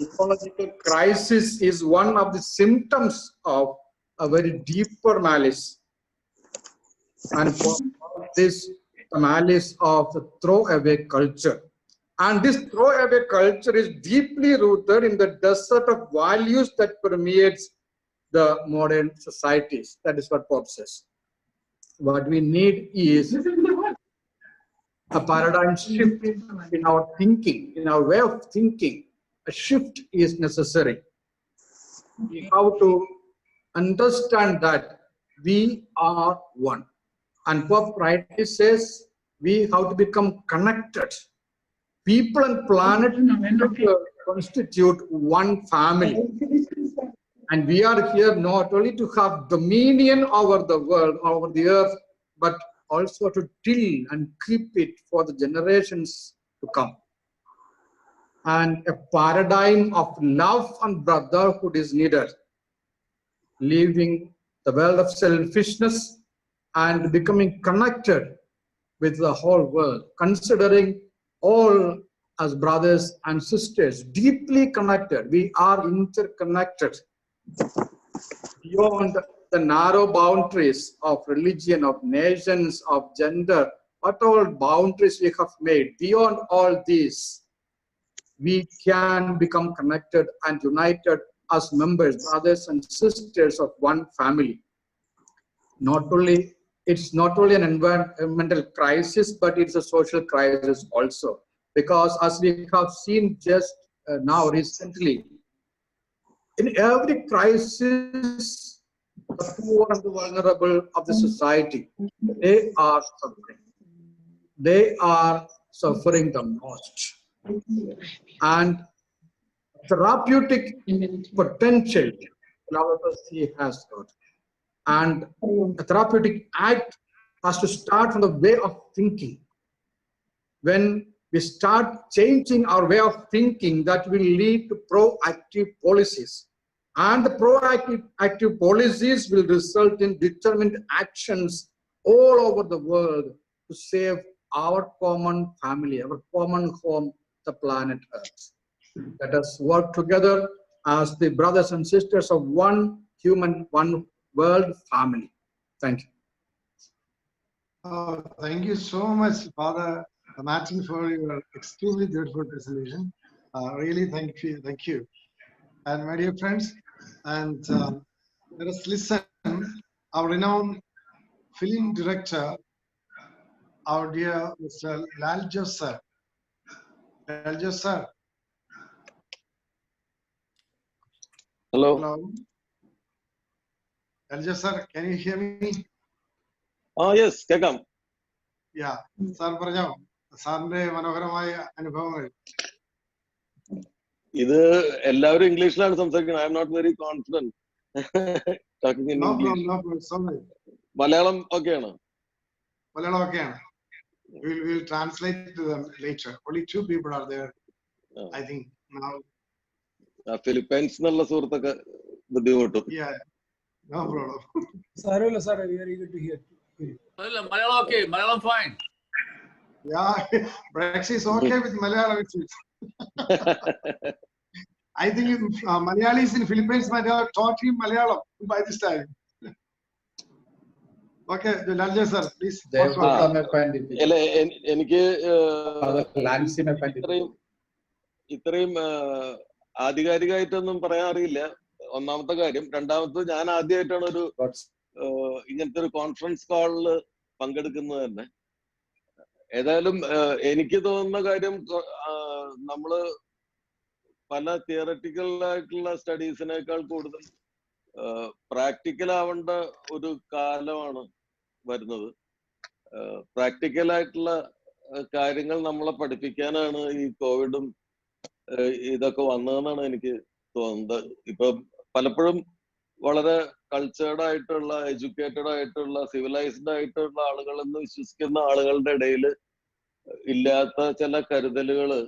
Ecological crisis is one of the symptoms of a very deeper malice. And for this, the malice of the throwaway culture. And this throwaway culture is deeply rooted in the desert of values that permeates the modern societies. That is what Pope says. What we need is a paradigm shift in our thinking, in our way of thinking. A shift is necessary. We have to understand that we are one. And Pope rightly says we have to become connected. People and planet constitute one family. And we are here not only to have dominion over the world, over the earth, but also to till and keep it for the generations to come. And a paradigm of love and brotherhood is needed, leaving the world of selfishness and becoming connected with the whole world, considering all as brothers and sisters, deeply connected. We are interconnected beyond the narrow boundaries of religion, of nations, of gender, what all boundaries we have made. Beyond all these, we can become connected and united as members, brothers and sisters of one family. It's not only an environmental crisis, but it's a social crisis also. Because as we have seen just now recently, in every crisis, the poor and the vulnerable of the society, they are suffering. They are suffering the most. And therapeutic potential Laudato has got. And a therapeutic act has to start from the way of thinking. When we start changing our way of thinking, that will lead to proactive policies. And the proactive policies will result in determined actions all over the world to save our common family, our common home, the planet Earth. Let us work together as the brothers and sisters of one human, one world family. Thank you. Thank you so much, Father Martin, for your extremely beautiful presentation. Really, thank you. And my dear friends, and let us listen. Our renowned film director, our dear Mr. Laudato sir. Laudato sir. Hello. Hello. Laudato sir, can you hear me? Yes, Kagam. Yeah, sir പറഞ്ഞോ, സാറിന്റെ മനോഹരമായ അനുഭവങ്ങൾ. ഇത് എല്ലാവരും ഇംഗ്ലീഷിലാണ് സംസാരിക്കുന്നത്. I'm not very confident talking in English. Malayalam ഓക്കെയാണോ? മലയാളം ഓക്കെയാണ്. We'll translate to them later. Only 2 people are there, I think now. Philippines എന്നുള്ള സുഹൃത്തൊക്കെ ബുദ്ധിമുട്ടും. Yeah, no problem. Sarula, sir, we are eager to hear. Malayalam okay, Malayalam fine. Yeah, Brax is okay with Malayalam. I think Malayalis in Philippines might have taught him Malayalam by this time. Okay, Lalja sir, please. എനിക്ക് ഇത്രയും ആധികാരികമായിട്ടൊന്നും പറയാൻ അറിയില്ല, ഒന്നാമത്തെ കാര്യം. രണ്ടാമത്തെ, ഞാൻ ആദ്യമായിട്ടാണ് ഒരു ഇങ്ങനത്തെ ഒരു കോൺഫറൻസ് കോളിൽ പങ്കെടുക്കുന്നത് തന്നെ. ഏതായാലും എനിക്ക് തോന്നുന്ന കാര്യം, നമ്മള് പല തിയററ്റിക്കൽ ആയിട്ടുള്ള സ്റ്റഡീസിനേക്കാൾ കൂടുതൽ പ്രാക്ടിക്കൽ ആവേണ്ട ഒരു കാലമാണ് വരുന്നത്. പ്രാക്ടിക്കൽ ആയിട്ടുള്ള കാര്യങ്ങൾ നമ്മളെ പഠിപ്പിക്കാനാണ് ഈ കോവിഡും ഇതൊക്കെ വന്നതെന്നാണ് എനിക്ക് തോന്നുന്നത്. ഇപ്പൊ പലപ്പോഴും വളരെ കൾച്ചേർഡ് ആയിട്ടുള്ള, എഡ്യൂക്കേറ്റഡ് ആയിട്ടുള്ള, സിവിലൈസ്ഡ് ആയിട്ടുള്ള ആളുകൾ എന്ന് വിശ്വസിക്കുന്ന ആളുകളുടെ ഇടയിൽ ഇല്ലാത്ത ചില കരുതലുകള്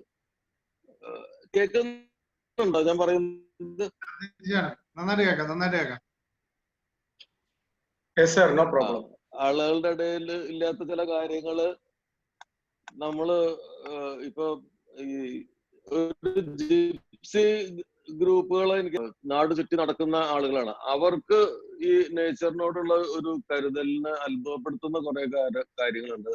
കേൾക്കുന്നുണ്ടോ ഞാൻ പറയുന്നത്? ആളുകളുടെ ഇടയിൽ ഇല്ലാത്ത ചില കാര്യങ്ങള് നമ്മള് ഇപ്പൊ ഈ ഒരു ജിപ്സി ഗ്രൂപ്പുകൾ, എനിക്ക് നാട് ചുറ്റി നടക്കുന്ന ആളുകളാണ്. അവർക്ക് ഈ നേച്ചറിനോടുള്ള ഒരു കരുതലിനെ അത്ഭുതപ്പെടുത്തുന്ന കുറെ കാര്യങ്ങളുണ്ട്.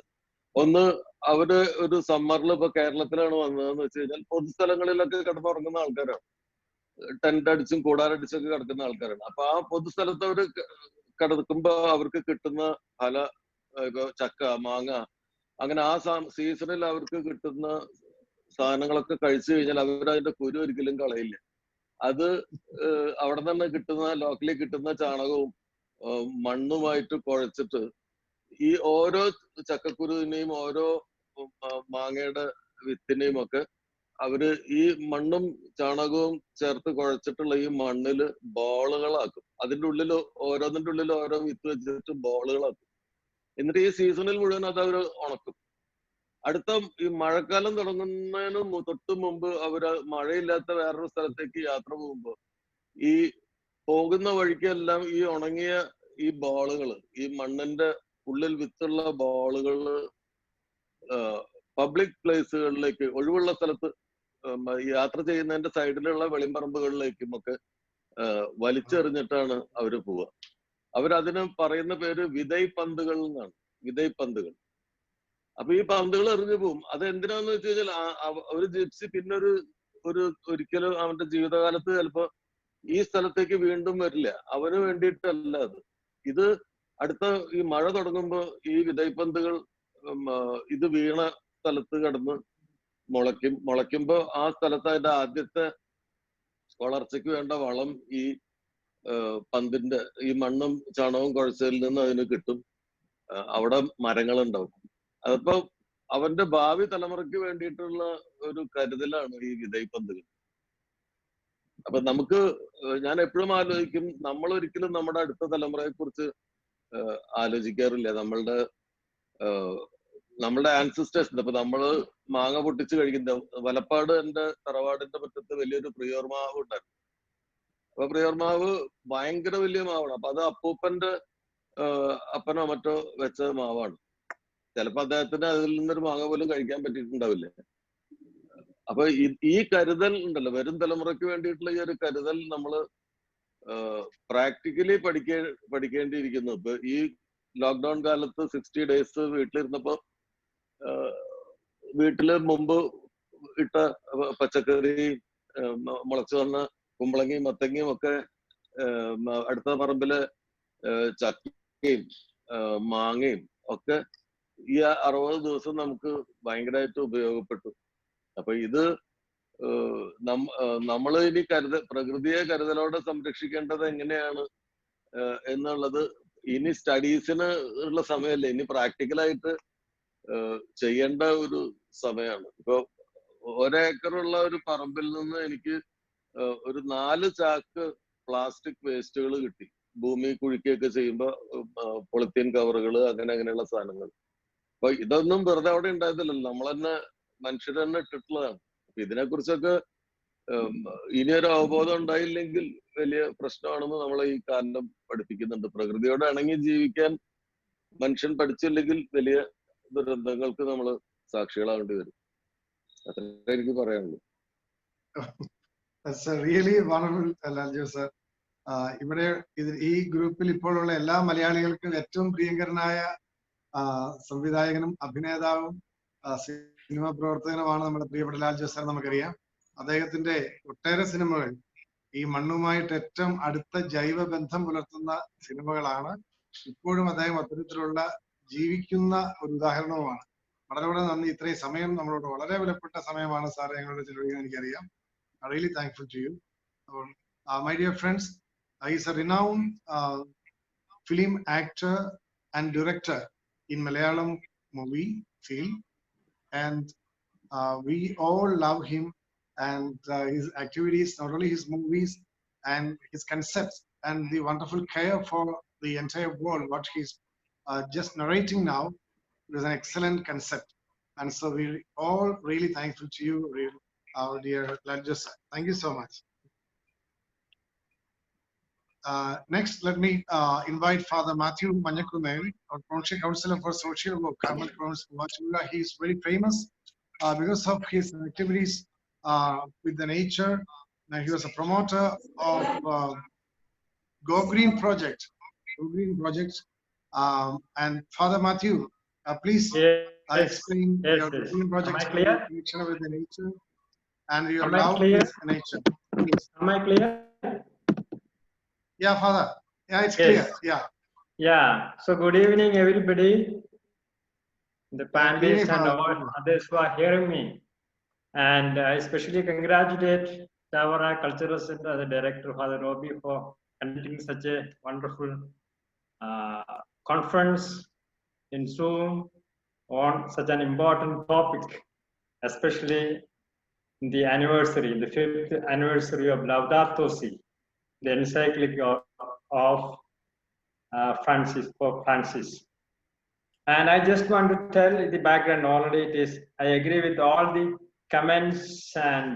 ഒന്ന്, അവര് ഒരു സമ്മറിൽ ഇപ്പൊ കേരളത്തിലാണ് വന്നതെന്ന് വെച്ച് കഴിഞ്ഞാൽ പൊതുസ്ഥലങ്ങളിലൊക്കെ കിടന്നുറങ്ങുന്ന ആൾക്കാരാണ്. ടെന്റ് അടിച്ചും കൂടാരടിച്ചൊക്കെ കിടക്കുന്ന ആൾക്കാരാണ്. അപ്പൊ ആ പൊതുസ്ഥലത്ത് അവര് കിടക്കുമ്പോ അവർക്ക് കിട്ടുന്ന പല, ഇപ്പൊ ചക്ക, മാങ്ങ, അങ്ങനെ ആ സീസണിൽ അവർക്ക് കിട്ടുന്ന സാധനങ്ങളൊക്കെ കഴിച്ചു കഴിഞ്ഞാൽ അവരതിന്റെ കുരു ഒരിക്കലും കളയില്ല. അത് അവിടെ തന്നെ കിട്ടുന്ന, ലോക്കലി കിട്ടുന്ന ചാണകവും മണ്ണുമായിട്ട് കുഴച്ചിട്ട് ഈ ഓരോ ചക്കക്കുരുവിനെയും ഓരോ മാങ്ങയുടെ വിത്തിനെയും ഒക്കെ അവര് ഈ മണ്ണും ചാണകവും ചേർത്ത് കുഴച്ചിട്ടുള്ള ഈ മണ്ണില് ബോളുകളാക്കും. അതിന്റെ ഉള്ളിൽ ഓരോന്നിന്റെ ഉള്ളിൽ ഓരോ വിത്ത് വെച്ചിട്ട് ബോളുകളാക്കും. എന്നിട്ട് ഈ സീസണിൽ മുഴുവൻ അത് അവര് ഉണക്കും. അടുത്ത ഈ മഴക്കാലം തുടങ്ങുന്നതിന് തൊട്ട് മുമ്പ് അവര് മഴയില്ലാത്ത വേറൊരു സ്ഥലത്തേക്ക് യാത്ര പോകുമ്പോ ഈ പോകുന്ന വഴിക്കെല്ലാം ഈ ഉണങ്ങിയ ഈ ബോളുകള്, ഈ മണ്ണിന്റെ ഉള്ളിൽ വിത്തുള്ള ബോളുകള് പബ്ലിക് പ്ലേസുകളിലേക്ക്, ഒഴിവുള്ള സ്ഥലത്ത് യാത്ര ചെയ്യുന്നതിന്റെ സൈഡിലുള്ള വെളിമ്പറമ്പുകളിലേക്കും ഒക്കെ വലിച്ചെറിഞ്ഞിട്ടാണ് അവര് പോവുക. അവരതിന് പറയുന്ന പേര് വിതൈ പന്തുകൾ എന്നാണ്. വിതൈ പന്തുകൾ. അപ്പൊ ഈ പന്തുകൾ എറിഞ്ഞു പോവും. അത് എന്തിനാന്ന് വെച്ച് കഴിഞ്ഞാൽ ഒരു ജിപ്സി പിന്നെ ഒരിക്കലും അവന്റെ ജീവിതകാലത്ത് ചിലപ്പോ ഈ സ്ഥലത്തേക്ക് വീണ്ടും വരില്ല. അവന് വേണ്ടിയിട്ടല്ല അത്. ഇത് അടുത്ത ഈ മഴ തുടങ്ങുമ്പോ ഈ വിതൈപ്പന്തുകൾ ഇത് വീണ സ്ഥലത്ത് കിടന്ന് മുളയ്ക്കുമ്പോ ആ സ്ഥലത്ത് അതിന്റെ ആദ്യത്തെ വളർച്ചയ്ക്ക് വേണ്ട വളം ഈ പന്തിന്റെ ഈ മണ്ണും ചാണകവും കുഴച്ചതിൽ നിന്ന് അതിന് കിട്ടും. അവിടെ മരങ്ങളുണ്ടാവും. അതിപ്പോ അവന്റെ ഭാവി തലമുറയ്ക്ക് വേണ്ടിയിട്ടുള്ള ഒരു കരുതലാണ് ഈ വിതൈപ്പന്തുകൾ. അപ്പൊ ഞാൻ എപ്പോഴും ആലോചിക്കും, നമ്മൾ ഒരിക്കലും നമ്മുടെ അടുത്ത തലമുറയെ കുറിച്ച് ആലോചിക്കാറില്ല. നമ്മളുടെ ആൻസിസ്റ്റേഴ്സിന്റെ, ഇപ്പൊ നമ്മള് മാങ്ങ പൊട്ടിച്ച് കഴിക്കുന്ന വലപ്പാട്, എന്റെ തറവാടിന്റെ മുറ്റത്ത് വലിയൊരു പ്രിയോർമാവ് ഉണ്ടായിരുന്നു. അപ്പൊ പ്രിയോർമാവ് ഭയങ്കര വലിയ മാവാണ്. അപ്പൊ അത് അപ്പൂപ്പന്റെ അപ്പനോ മറ്റോ വെച്ച മാവാണ്. ചിലപ്പോ അദ്ദേഹത്തിന് അതിൽ നിന്നൊരു മാങ്ങ പോലും കഴിക്കാൻ പറ്റിയിട്ടുണ്ടാവില്ല. അപ്പൊ ഈ കരുതൽ ഉണ്ടല്ലോ, വരും തലമുറയ്ക്ക് വേണ്ടിയിട്ടുള്ള ഈ ഒരു കരുതൽ നമ്മള് പ്രാക്ടിക്കലി പഠിക്കേണ്ടിയിരിക്കുന്നു. ഇപ്പൊ ഈ ലോക്ക്ഡൌൺ കാലത്ത് 60 days വീട്ടിലിരുന്നപ്പോ വീട്ടില് മുമ്പ് ഇട്ട പച്ചക്കറി, മുളച്ചു വന്ന കുമ്പളങ്ങയും മത്തങ്ങയും ഒക്കെ അടുത്ത പറമ്പിലെ ചക്കയും മാങ്ങയും ഒക്കെ ഈ 60 ദിവസം നമുക്ക് ഭയങ്കരമായിട്ട് ഉപയോഗപ്പെട്ടു. അപ്പൊ ഇത് നമ്മൾ ഇനി പ്രകൃതിയെ കരുതലോടെ സംരക്ഷിക്കേണ്ടത് എങ്ങനെയാണ് എന്നുള്ളത് ഇനി സ്റ്റഡീസിന് ഉള്ള സമയമല്ലേ. ഇനി പ്രാക്ടിക്കലായിട്ട് ചെയ്യേണ്ട ഒരു സമയമാണ്. ഇപ്പൊ ഒരേക്കറുള്ള ഒരു പറമ്പിൽ നിന്ന് എനിക്ക് ഒരു 4 ചാക്ക് പ്ലാസ്റ്റിക് വേസ്റ്റുകൾ കിട്ടി. ഭൂമി കുഴിക്കുകയൊക്കെ ചെയ്യുമ്പോ പൊളിത്തീൻ കവറുകൾ അങ്ങനെയുള്ള സാധനങ്ങൾ. അപ്പൊ ഇതൊന്നും വെറുതെ അവിടെ ഉണ്ടായതില്ലല്ലോ, നമ്മൾ തന്നെ മനുഷ്യർ തന്നെ ഇട്ടിട്ടുള്ളതാണ്. അപ്പൊ ഇതിനെക്കുറിച്ചൊക്കെ ഇനിയൊരു അവബോധം ഉണ്ടായില്ലെങ്കിൽ വലിയ പ്രശ്നമാണെന്ന് നമ്മളെ ഈ കാലം പഠിപ്പിക്കുന്നുണ്ട്. പ്രകൃതിയോട് ഇണങ്ങി ജീവിക്കാൻ മനുഷ്യൻ പഠിച്ചില്ലെങ്കിൽ വലിയ ദുരന്തങ്ങൾക്ക് നമ്മൾ സാക്ഷികളാവേണ്ടി വരും. അത്രേ എനിക്ക് പറയാനുള്ളൂ. That's a really wonderful, Lalju sir. ഇവിടെ ഈ ഗ്രൂപ്പിൽ ഇപ്പോഴുള്ള എല്ലാ മലയാളികൾക്കും ഏറ്റവും പ്രിയങ്കരനായ സംവിധായകനും അഭിനേതാവും സിനിമാ പ്രവർത്തകനുമാണ് നമ്മുടെ പ്രിയപ്പെട്ട ലാൽജു സാർ. നമുക്കറിയാം അദ്ദേഹത്തിന്റെ ഒട്ടേറെ സിനിമകൾ ഈ മണ്ണുമായിട്ട് ഏറ്റവും അടുത്ത ജൈവ ബന്ധം പുലർത്തുന്ന സിനിമകളാണ്. ഇപ്പോഴും അദ്ദേഹം അത്തരത്തിലുള്ള ജീവിക്കുന്ന ഒരു ഉദാഹരണവുമാണ്. വളരെ നന്ദി. ഇത്രയും സമയം നമ്മളോട് വളരെ വിലപ്പെട്ട സമയമാണ് സാർ ഞങ്ങളുടെ ചെലവഴിക്കാൻ എനിക്കറിയാം. Really thankful to you. My dear friends, he is a renowned film actor and director in Malayalam movie field, and we all love him and his activities, not only his movies and his concepts and the wonderful care for the entire world. What he's just narrating now is an excellent concept, and so we all really thankful to you, our dear Lalju sir. Thank you so much. Next, let me invite Father Matthew Manyakunel, our Counselor for Social Work, Carmel Province, Wachula. He is very famous because of his activities with the nature. Now, he was a promoter of Go Green Project. And Father Matthew, please explain your Go Green Project connection with the nature and your love with nature. Please. Am I clear? Yeah, Father. Yeah, it's clear. Yeah. So good evening, everybody, the panelists and all others who are hearing me. And I especially congratulate Chavara Cultural Center, the director, Father Robbie, for conducting such a wonderful conference in Zoom on such an important topic, especially the anniversary, the 5th anniversary of Laudato, the encyclic of Pope Francis. And I just want to tell the background. Already it is, I agree with all the comments and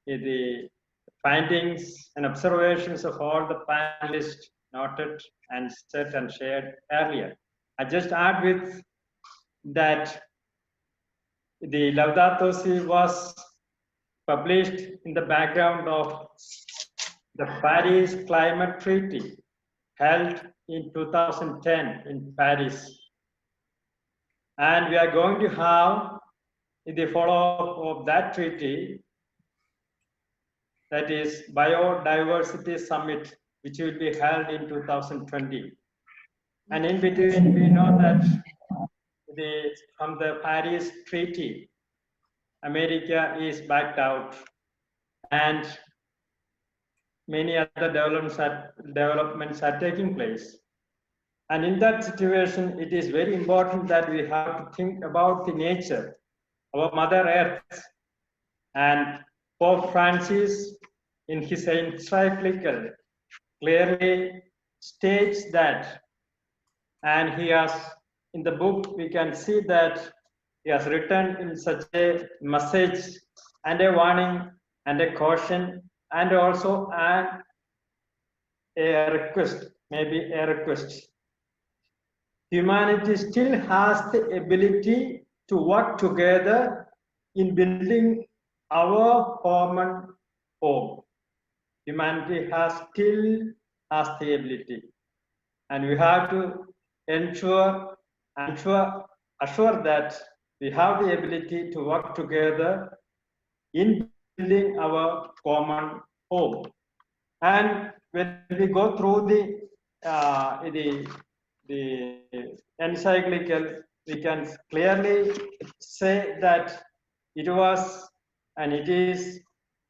the findings and observations of all the panelists noted and said and shared earlier. I just add with that the Laudato Si was published in the background of the Paris Climate Treaty held in 2010 in Paris. And we are going to have the follow-up of that treaty, that is Biodiversity Summit, which will be held in 2020. And in between, we know that from the Paris Treaty, America is backed out, and many other developments are taking place. And in that situation, it is very important that we have to think about the nature, our Mother Earth. And Pope Francis, in his encyclical, clearly states that, and he has, in the book, we can see that he has written in such a message and a warning and a caution, and also a request, maybe a request. Humanity still has the ability to work together in building our common home. Humanity still has the ability, and we have to assure that we have the ability to work together in building our common home. And when we go through the encyclical, we can clearly say that it was and it is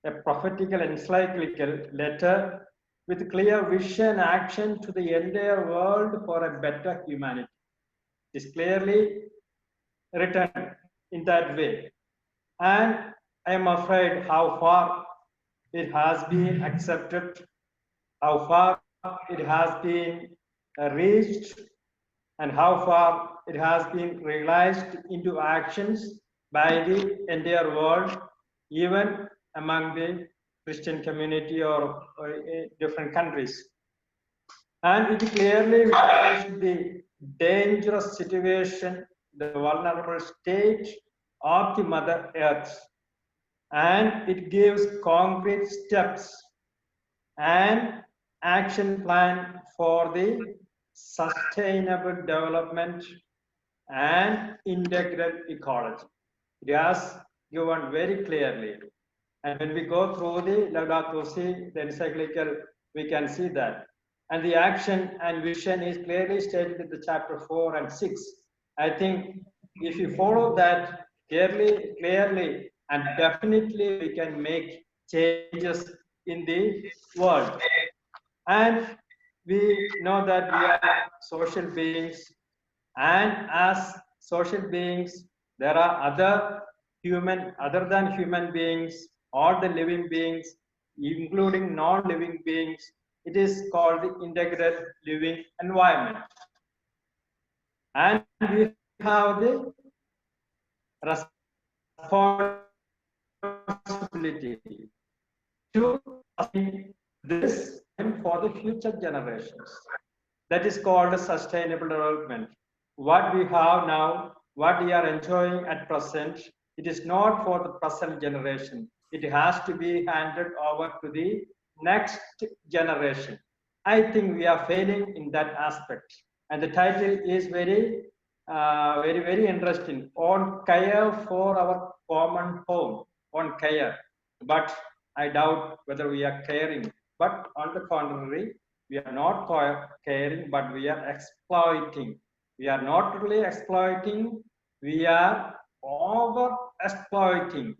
a prophetical encyclical letter with clear vision action to the entire world for a better humanity. It is clearly written in that way. And I am afraid how far it has been accepted, how far it has been reached, and how far it has been realized into actions by the entire world, even among the Christian community or different countries. And it clearly shows the dangerous situation, the vulnerable state of the Mother Earth. And it gives concrete steps and action plan for the sustainable development and integral ecology. It has given very clearly. And when we go through the Laudato Si, the encyclical, we can see that. And the action and vision is clearly stated in the chapter 4 and 6. I think if you follow that clearly and definitely we can make changes in the world. And we know that we are social beings, and as social beings, there are other than human beings, all the living beings, including non-living beings. It is called the integral living environment. And we have the responsibility to sustain this for the future generations. That is called sustainable development. What we have now, what we are enjoying at present, it is not for the present generation. It has to be handed over to the next generation. I think we are failing in that aspect. And the title is very interesting. On care for our common home, on care. But I doubt whether we are caring. But on the contrary, we are not caring, but we are exploiting. We are not really exploiting, we are over exploiting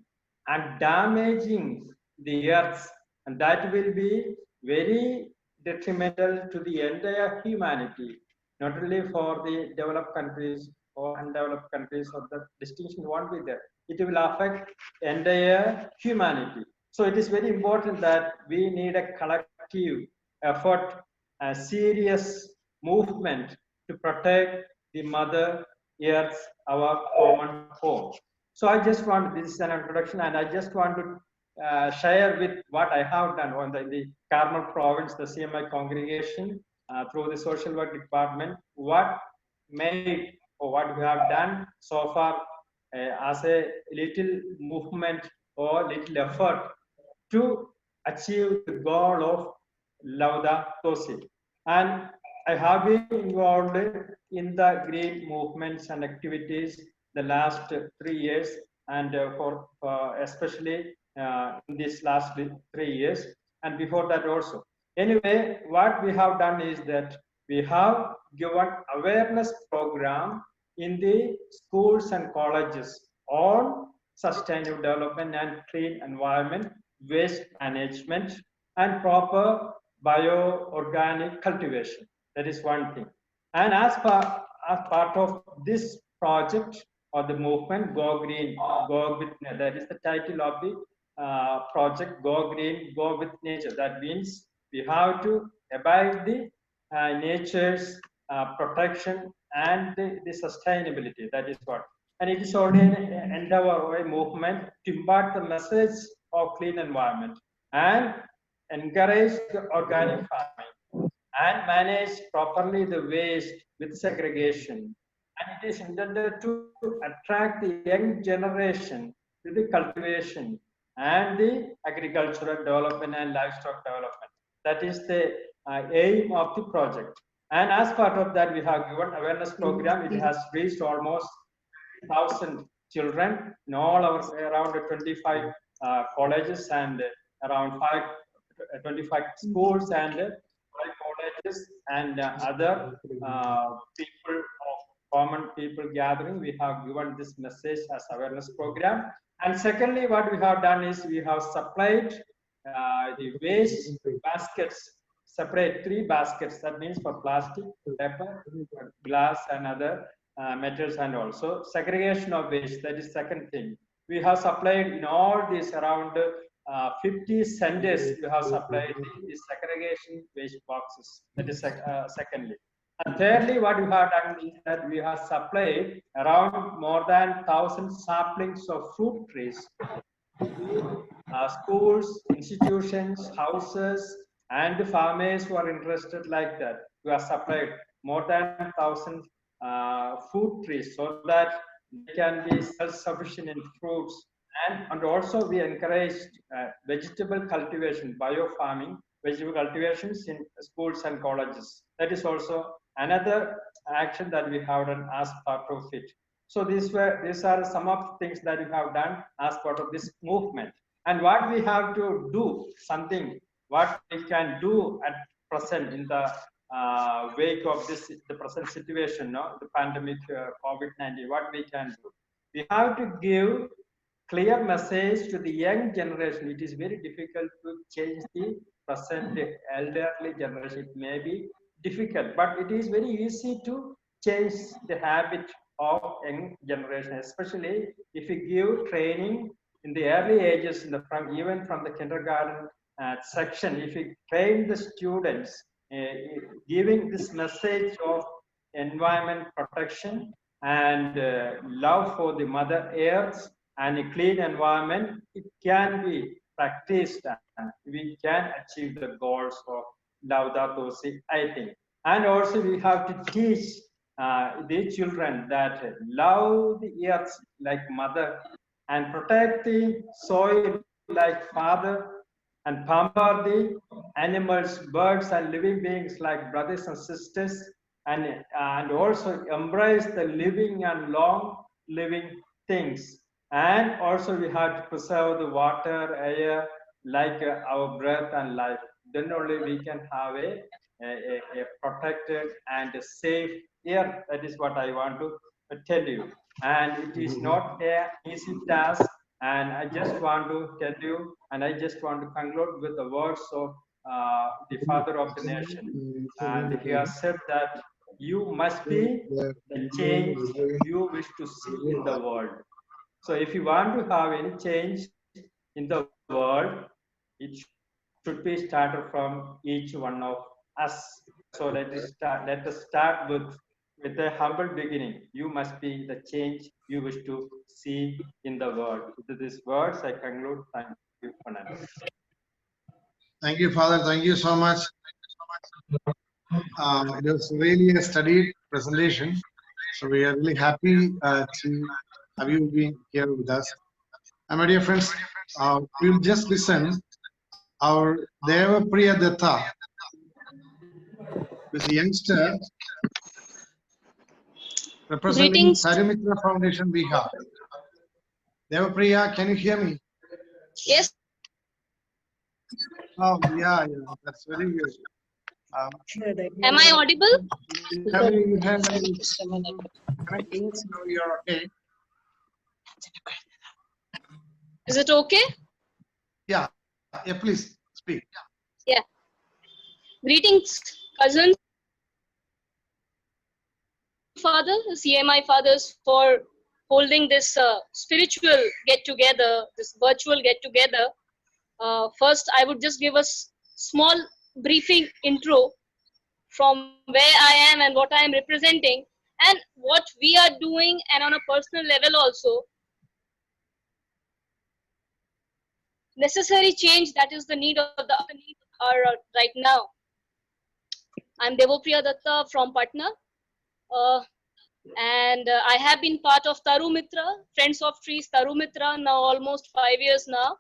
and damaging the earth. And that will be very detrimental to the entire humanity, not only for the developed countries or undeveloped countries, or the distinction won't be there. It will affect entire humanity. So it is very important that we need a collective effort, a serious movement to protect the Mother Earth, our common home. So I just want, this is an introduction, and I just want to share with what I have done on the Carmel province, the CMI congregation, through the social work department, what made or what we have done so far as a little movement or little effort to achieve the goal of Laudato Si. And I have been involved in the green movements and activities the last 3 years, and for especially in these last 3 years, and before that also. Anyway, what we have done is that we have given awareness program in the schools and colleges on sustainable development and clean environment, waste management, and proper bioorganic cultivation. That is one thing. And as part of this project or the movement, Go Green, Go with Nature, that is the title of the project, Go Green, Go with Nature. That means we have to abide the nature's protection and the sustainability. That is what. And it is only an endeavor or a movement to impart the message of clean environment and encourage the organic farming and manage properly the waste with segregation. And it is intended to attract the young generation to the cultivation and the agricultural development and livestock development. That is the aim of the project. And as part of that, we have given awareness program. It has reached almost 1,000 children in all our around 25 colleges and around 25 schools and 5 colleges and other people of common people gathering. We have given this message as awareness program. And secondly, what we have done is we have supplied the waste baskets, separate 3 baskets. That means for plastic, paper, glass, and other metals and also segregation of waste. That is second thing. We have supplied in all these around 50 centers. We have supplied the segregation waste boxes. That is secondly. And thirdly, what we have done is that we have supplied around more than 1,000 saplings of fruit trees to schools, institutions, houses, and farmers who are interested like that. We have supplied more than 1,000 fruit trees so that they can be self-sufficient in fruits. And also we encouraged vegetable cultivation, bio-farming, vegetable cultivations in schools and colleges. That is also another action that we have done as part of it. So these are some of the things that we have done as part of this movement. And what we have to do, something what we can do at present in the wake of the present situation, no, the pandemic, COVID-19, what we can do. We have to give clear message to the young generation. It is very difficult to change the present elderly generation. It may be difficult, but it is very easy to change the habit of young generation, especially if we give training in the early ages, even from the kindergarten section. If we train the students, giving this message of environment protection and love for the Mother Earth and a clean environment, it can be practiced and we can achieve the goals of Laudato Si, I think. And also we have to teach the children that love the earth like mother and protect the soil like father and pamper the animals, birds and living beings like brothers and sisters, and also embrace the living and long living things. And also we have to preserve the water, air, like our breath and life. Then only we can have a protected and a safe earth. That is what I want to tell you. And it is not an easy task. And I just want to tell you, and I just want to conclude with the words of the father of the nation. And he has said that you must be the change you wish to see in the world. So if you want to have any change in the world, it should be started from each one of us. So let us start with a humble beginning. You must be the change you wish to see in the world. With these words, I conclude. Thank you for now. Thank you, Father. Thank you so much. It was really a studied presentation. So we are really happy to have you being here with us. And my dear friends, we'll just listen. Our Deva Priya Datta, who is a youngster representing Greetings. Therapeutic Foundation, Bihar. Deva Priya, can you hear me? Yes. Oh, yeah, that's very good. Am I audible? You have any connection, so you're okay. Is it okay? Yeah, please speak. Yeah. Greetings, cousins, father, CMI fathers, for holding this spiritual get-together, this virtual get-together. First, I would just give a small briefing intro from where I am and what I am representing and what we are doing, and on a personal level also. Necessary change that is the need of the hour right now. I'm Devopriya Datta from Patna, and I have been part of Taru Mitra, Friends of Trees Taru Mitra, now almost 5 years now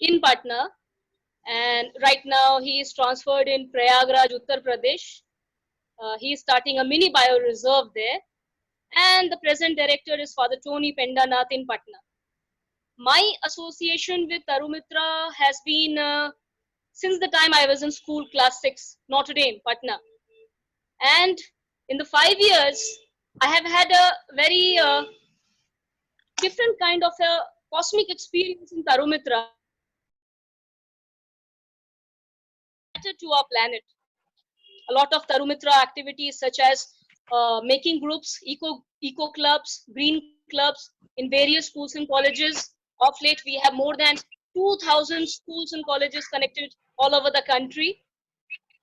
in Patna, and right now he is transferred in Prayagraj, Uttar Pradesh. He is starting a mini bio reserve there, and the present director is Father Tony Pendanath in Patna. My association with Taru Mitra has been since the time I was in school, class 6, Notre Dame, Patna. And in the 5 years, I have had a very different kind of a cosmic experience in Taru Mitra to our planet. a lot of Tarumitra activities such as making groups, eco clubs, green clubs in various schools and colleges. Of late, we have more than 2,000 schools and colleges connected all over the country.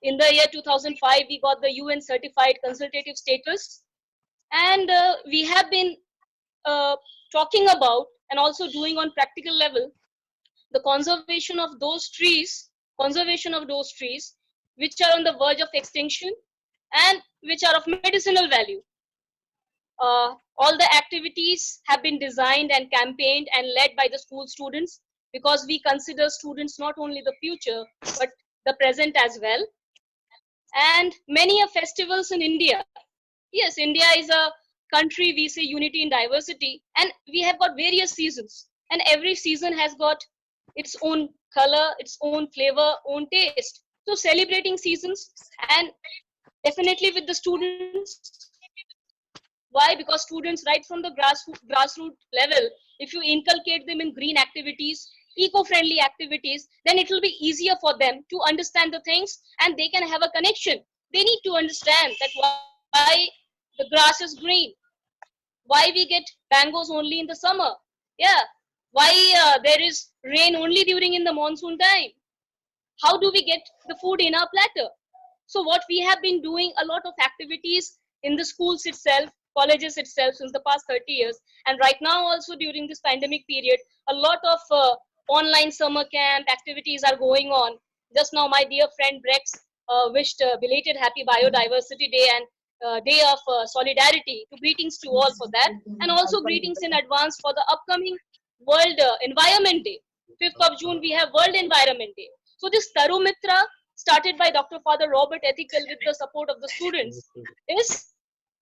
In the year 2005, we got the UN certified consultative status. And we have been talking about and also doing on practical level the conservation of those trees, which are on the verge of extinction and which are of medicinal value. All the activities have been designed and campaigned and led by the school students, because we consider students not only the future but the present as well. And many of festivals in India. Yes, India is a country, we say unity in diversity, and we have got various seasons, and every season has got its own color, its own flavor, own taste. So celebrating seasons, and definitely with the students. Why? Because students right from the grassroots level, if you inculcate them in green activities, eco-friendly activities, then it will be easier for them to understand the things, and they can have a connection. They need to understand that why the grass is green, why we get mangoes only in the summer, yeah, why there is rain only during in the monsoon time, how do we get the food in our platter. So what we have been doing a lot of activities in the schools itself, colleges itself since the past 30 years, and right now also during this pandemic period, a lot of online summer camp activities are going on. Just now my dear friend Brex wished belated happy biodiversity day and day of solidarity. To greetings to all for that, and also greetings in advance for the upcoming World Environment Day. 5th of June we have World Environment Day. So this Tarumitra, started by Dr. Father Robert Ethical with the support of the students, is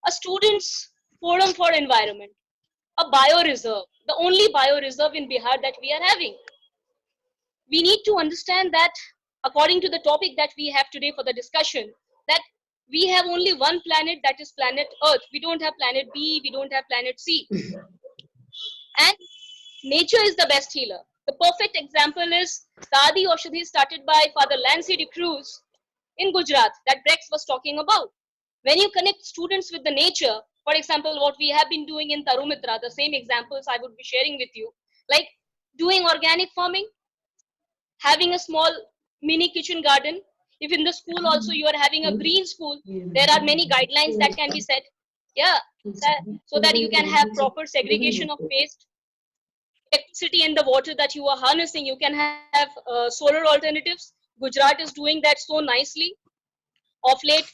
a students' forum for environment, a bioreserve, the only bioreserve in Bihar that we are having. We need to understand that, according to the topic that we have today for the discussion, that we have only one planet, that is planet Earth. We don't have planet B, we don't have planet C. And nature is the best healer. The perfect example is the Adi Oshadhi started by Father Lancy de Cruz in Gujarat that Brex was talking about. When you connect students with the nature, for example, what we have been doing in Tarumitra, the same examples I would be sharing with you, like doing organic farming, having a small mini kitchen garden. If in the school also you are having a green school, there are many guidelines that can be set. Yeah, so that you can have proper segregation of waste. Electricity and the water that you are harnessing, you can have solar alternatives. Gujarat is doing that so nicely. Of late,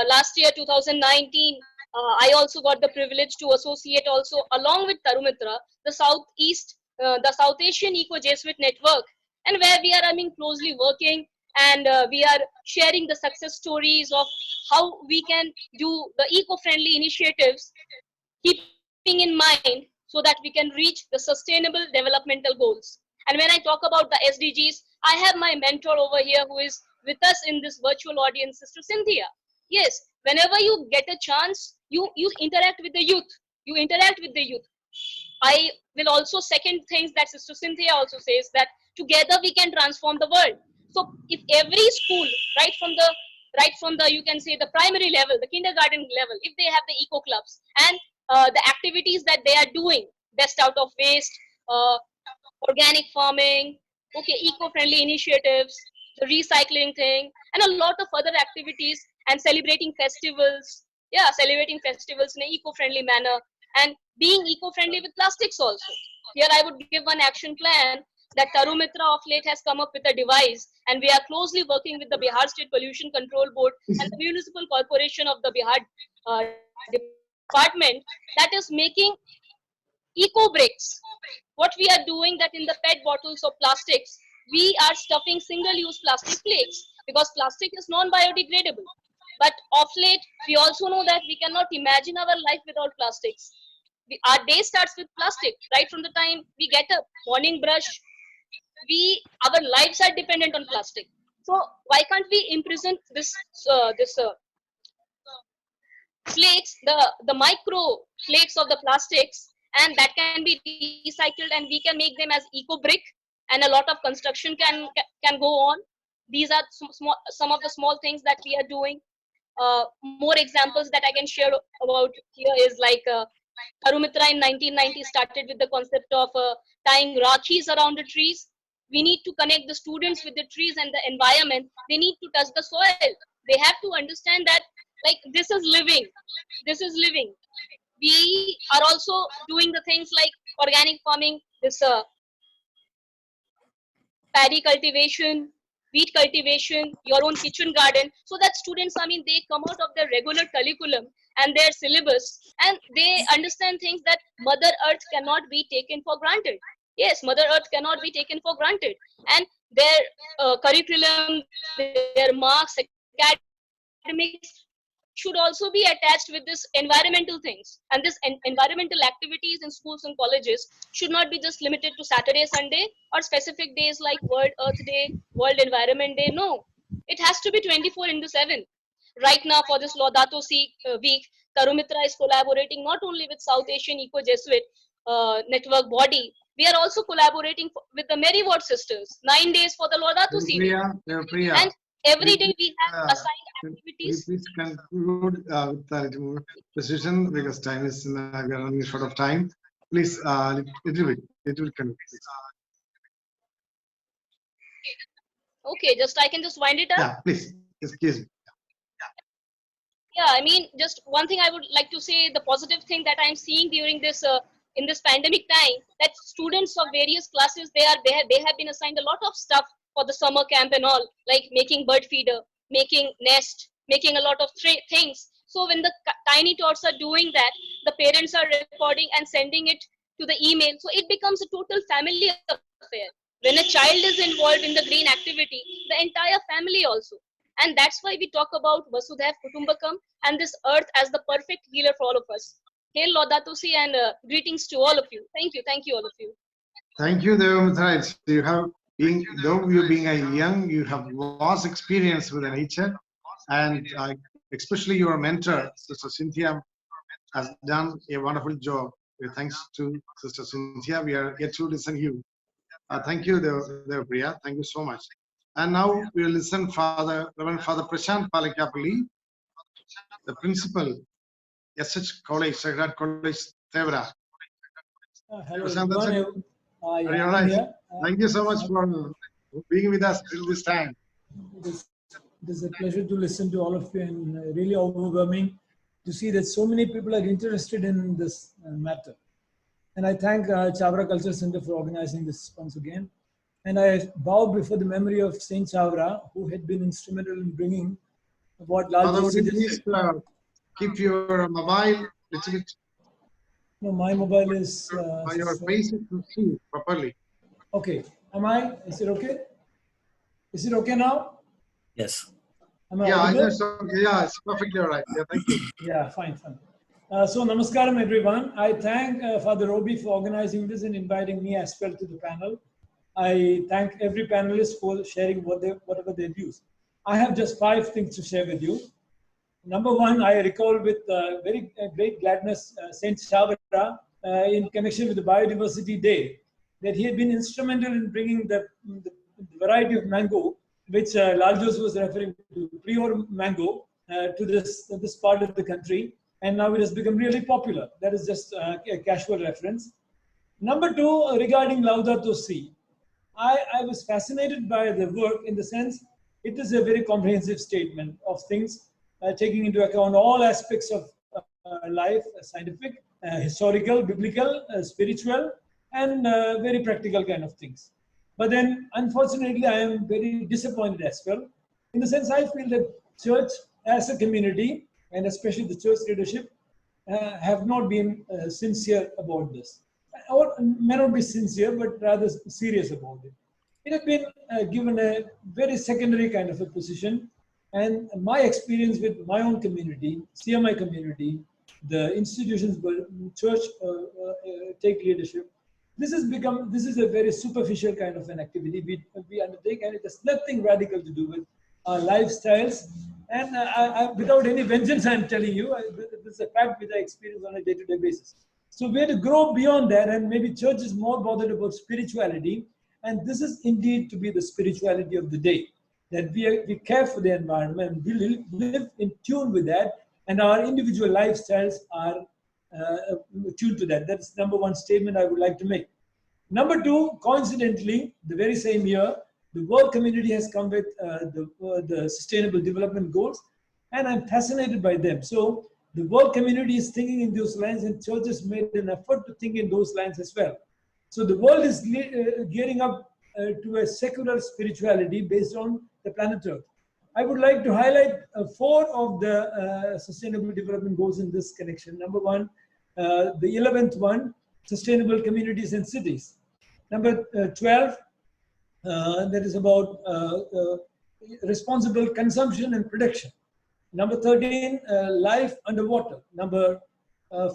last year 2019, I also got the privilege to associate also along with Tarumitra the South Asian Eco Jesuit Network, and where we are closely working, and we are sharing the success stories of how we can do the eco-friendly initiatives, keeping in mind so that we can reach the sustainable developmental goals. And when I talk about the SDGs, I have my mentor over here who is with us in this virtual audience, Sister Cynthia. Yes, whenever you get a chance, you interact with the youth. You interact with the youth. I will also second things that Sister Cynthia also says, that together we can transform the world. So if every school, right from the you can say the primary level, the kindergarten level, if they have the eco clubs and the activities that they are doing, best out of waste, organic farming, okay, eco-friendly initiatives, the recycling thing, and a lot of other activities, and celebrating festivals. Yeah, celebrating festivals in an eco-friendly manner, and being eco-friendly with plastics also. Here I would give one action plan that Tarumitra of late has come up with a device, and we are closely working with the Bihar State Pollution Control Board and the Municipal Corporation of the Bihar department, that is making eco bricks. What we are doing, that in the PET bottles of plastics, we are stuffing single-use plastic plates, because plastic is non-biodegradable. But of late, we also know that we cannot imagine our life without plastics. Our day starts with plastic, right from the time we get up, morning brush, our lives are dependent on plastic. So why can't we imprison this flakes, the micro flakes of the plastics, and that can be recycled, and we can make them as eco brick, and a lot of construction can go on. These are some of the small things that we are doing. More examples that I can share about here is like Karumitra in 1990 started with the concept of tying rakhis around the trees. We need to connect the students with the trees and the environment. They need to touch the soil. They have to understand that like this is living. This is living. We are also doing the things like organic farming, this paddy cultivation, wheat cultivation, your own kitchen garden, so that students, I mean, they come out of their regular curriculum and their syllabus and they understand things that Mother Earth cannot be taken for granted. Yes, Mother Earth cannot be taken for granted. And their curriculum, their marks, academics should also be attached with this environmental things. And this environmental activities in schools and colleges should not be just limited to Saturday, Sunday, or specific days like World Earth Day, World Environment Day. No, it has to be 24/7. Right now, for this Laudato Si week, Karumitra is collaborating not only with South Asian Eco Jesuit network body, we are also collaborating with the Mary Ward sisters. 9 days for the Laudato Si week. Priya, And every day we have assigned activities. Please conclude with the precision because time is we are running short of time. Please, little conclude. Okay, I can just wind it up. Yeah, please. Excuse me. Yeah, I mean, just one thing I would like to say, the positive thing that I'm seeing during this in this pandemic time, that students of various classes, they have been assigned a lot of stuff for the summer camp and all, like making bird feeder, making nest, making a lot of things. So when the tiny tots are doing that, the parents are recording and sending it to the email. So it becomes a total family affair. When a child is involved in the green activity, the entire family also. And that's why we talk about Vasudhaiv Kutumbakam and this earth as the perfect healer for all of us. Hail Laudato Si and greetings to all of you. Thank you all of you. Thank you, Devamitra. You have been, though you being a young, you have vast experience with the nature, and especially your mentor, Sister Cynthia, has done a wonderful job. Thanks to Sister Cynthia, we are yet to listen to you. Thank you, Devapriya. Thank you so much. And now we will listen Reverend Father Prashant Palakapalli, the principal, SH College, Sacred College, Chavara. Hello, Prashant, everyone. are you all right? Thank you so much for being with us till this time. It is a pleasure to listen to all of you, and really overwhelming to see that so many people are interested in this matter. And I thank Chavara Culture Center for organizing this once again. And I bow before the memory of Saint Chavara, who had been instrumental in bringing what Father, would you please keep your mobile little bit? No, my mobile is... your face is to see properly. Okay. Is it okay? Is it okay now? Yes. Yeah, it's perfectly all right. Yeah, thank you. Yeah, fine. So, namaskaram, everyone. I thank Father Roby for organizing this and inviting me as well to the panel. I thank every panelist for sharing whatever their views. I have just 5 things to share with you. Number one, I recall with very great gladness Saint Chavara in connection with the Biodiversity Day, that he had been instrumental in bringing the variety of mango, which Laljos was referring to, Prior mango, to this part of the country. And now it has become really popular. That is just a casual reference. Number 2, regarding Laudato Si. I was fascinated by the work in the sense it is a very comprehensive statement of things, taking into account all aspects of life, scientific, historical, biblical, spiritual, and very practical kind of things. But then, unfortunately, I am very disappointed as well. In the sense, I feel that church as a community, and especially the church leadership, have not been sincere about this. Or may not be sincere, but rather serious about it. It has been given a very secondary kind of a position. And my experience with my own community, CMI community, the institutions where church take leadership, this is a very superficial kind of an activity we undertake, and it has nothing radical to do with our lifestyles. And without any vengeance, I'm telling you, this is a fact which I experience on a day-to-day basis. So we have to grow beyond that, and maybe church is more bothered about spirituality, and this is indeed to be the spirituality of the day. that we care for the environment, we live in tune with that, and our individual lifestyles are tuned to that. That's number one statement I would like to make. Number two, coincidentally, the very same year, the world community has come with the Sustainable Development Goals, and I'm fascinated by them. So the world community is thinking in those lines, and churches made an effort to think in those lines as well. So the world is gearing up to a secular spirituality based on the planet Earth. I would like to highlight 4 of the Sustainable Development Goals in this connection. Number one, the 11th one, sustainable communities and cities. Number 12, that is about responsible consumption and production. Number 13, life underwater. Number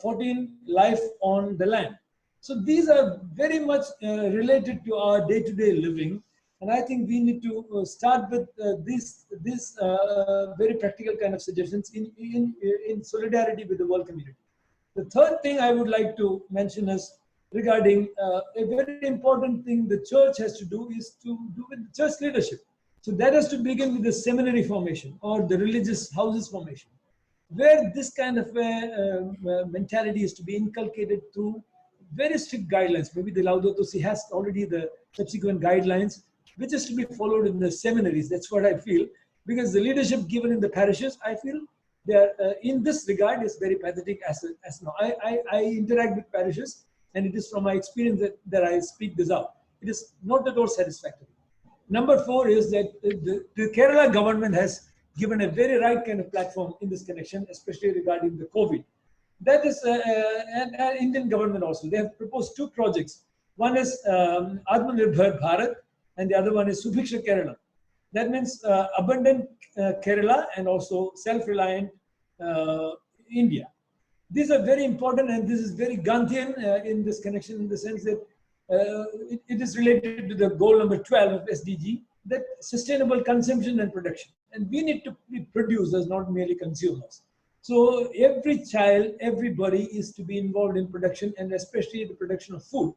14, life on the land. So these are very much related to our day-to-day living. And I think we need to start with these very practical kind of suggestions in solidarity with the world community. The third thing I would like to mention is regarding a very important thing the church has to do is to do with the church leadership. So that has to begin with the seminary formation or the religious houses formation, where this kind of mentality is to be inculcated through very strict guidelines. Maybe the Laudato Si has already the subsequent guidelines, which is to be followed in the seminaries. That's what I feel, because the leadership given in the parishes, I feel they are in this regard is very pathetic as now. I interact with parishes, and it is from my experience that I speak this out. It is not at all satisfactory. Number 4 is that the Kerala government has given a very right kind of platform in this connection, especially regarding the COVID. That is an Indian government also. They have proposed 2 projects. One is Atmanirbhar Bharat, and the other one is Subhiksha Kerala. That means abundant Kerala and also self-reliant India. These are very important, and this is very Gandhian in this connection, in the sense that it is related to the goal number 12 of SDG, that sustainable consumption and production. And we need to be producers, not merely consumers. So every child, everybody is to be involved in production, and especially the production of food.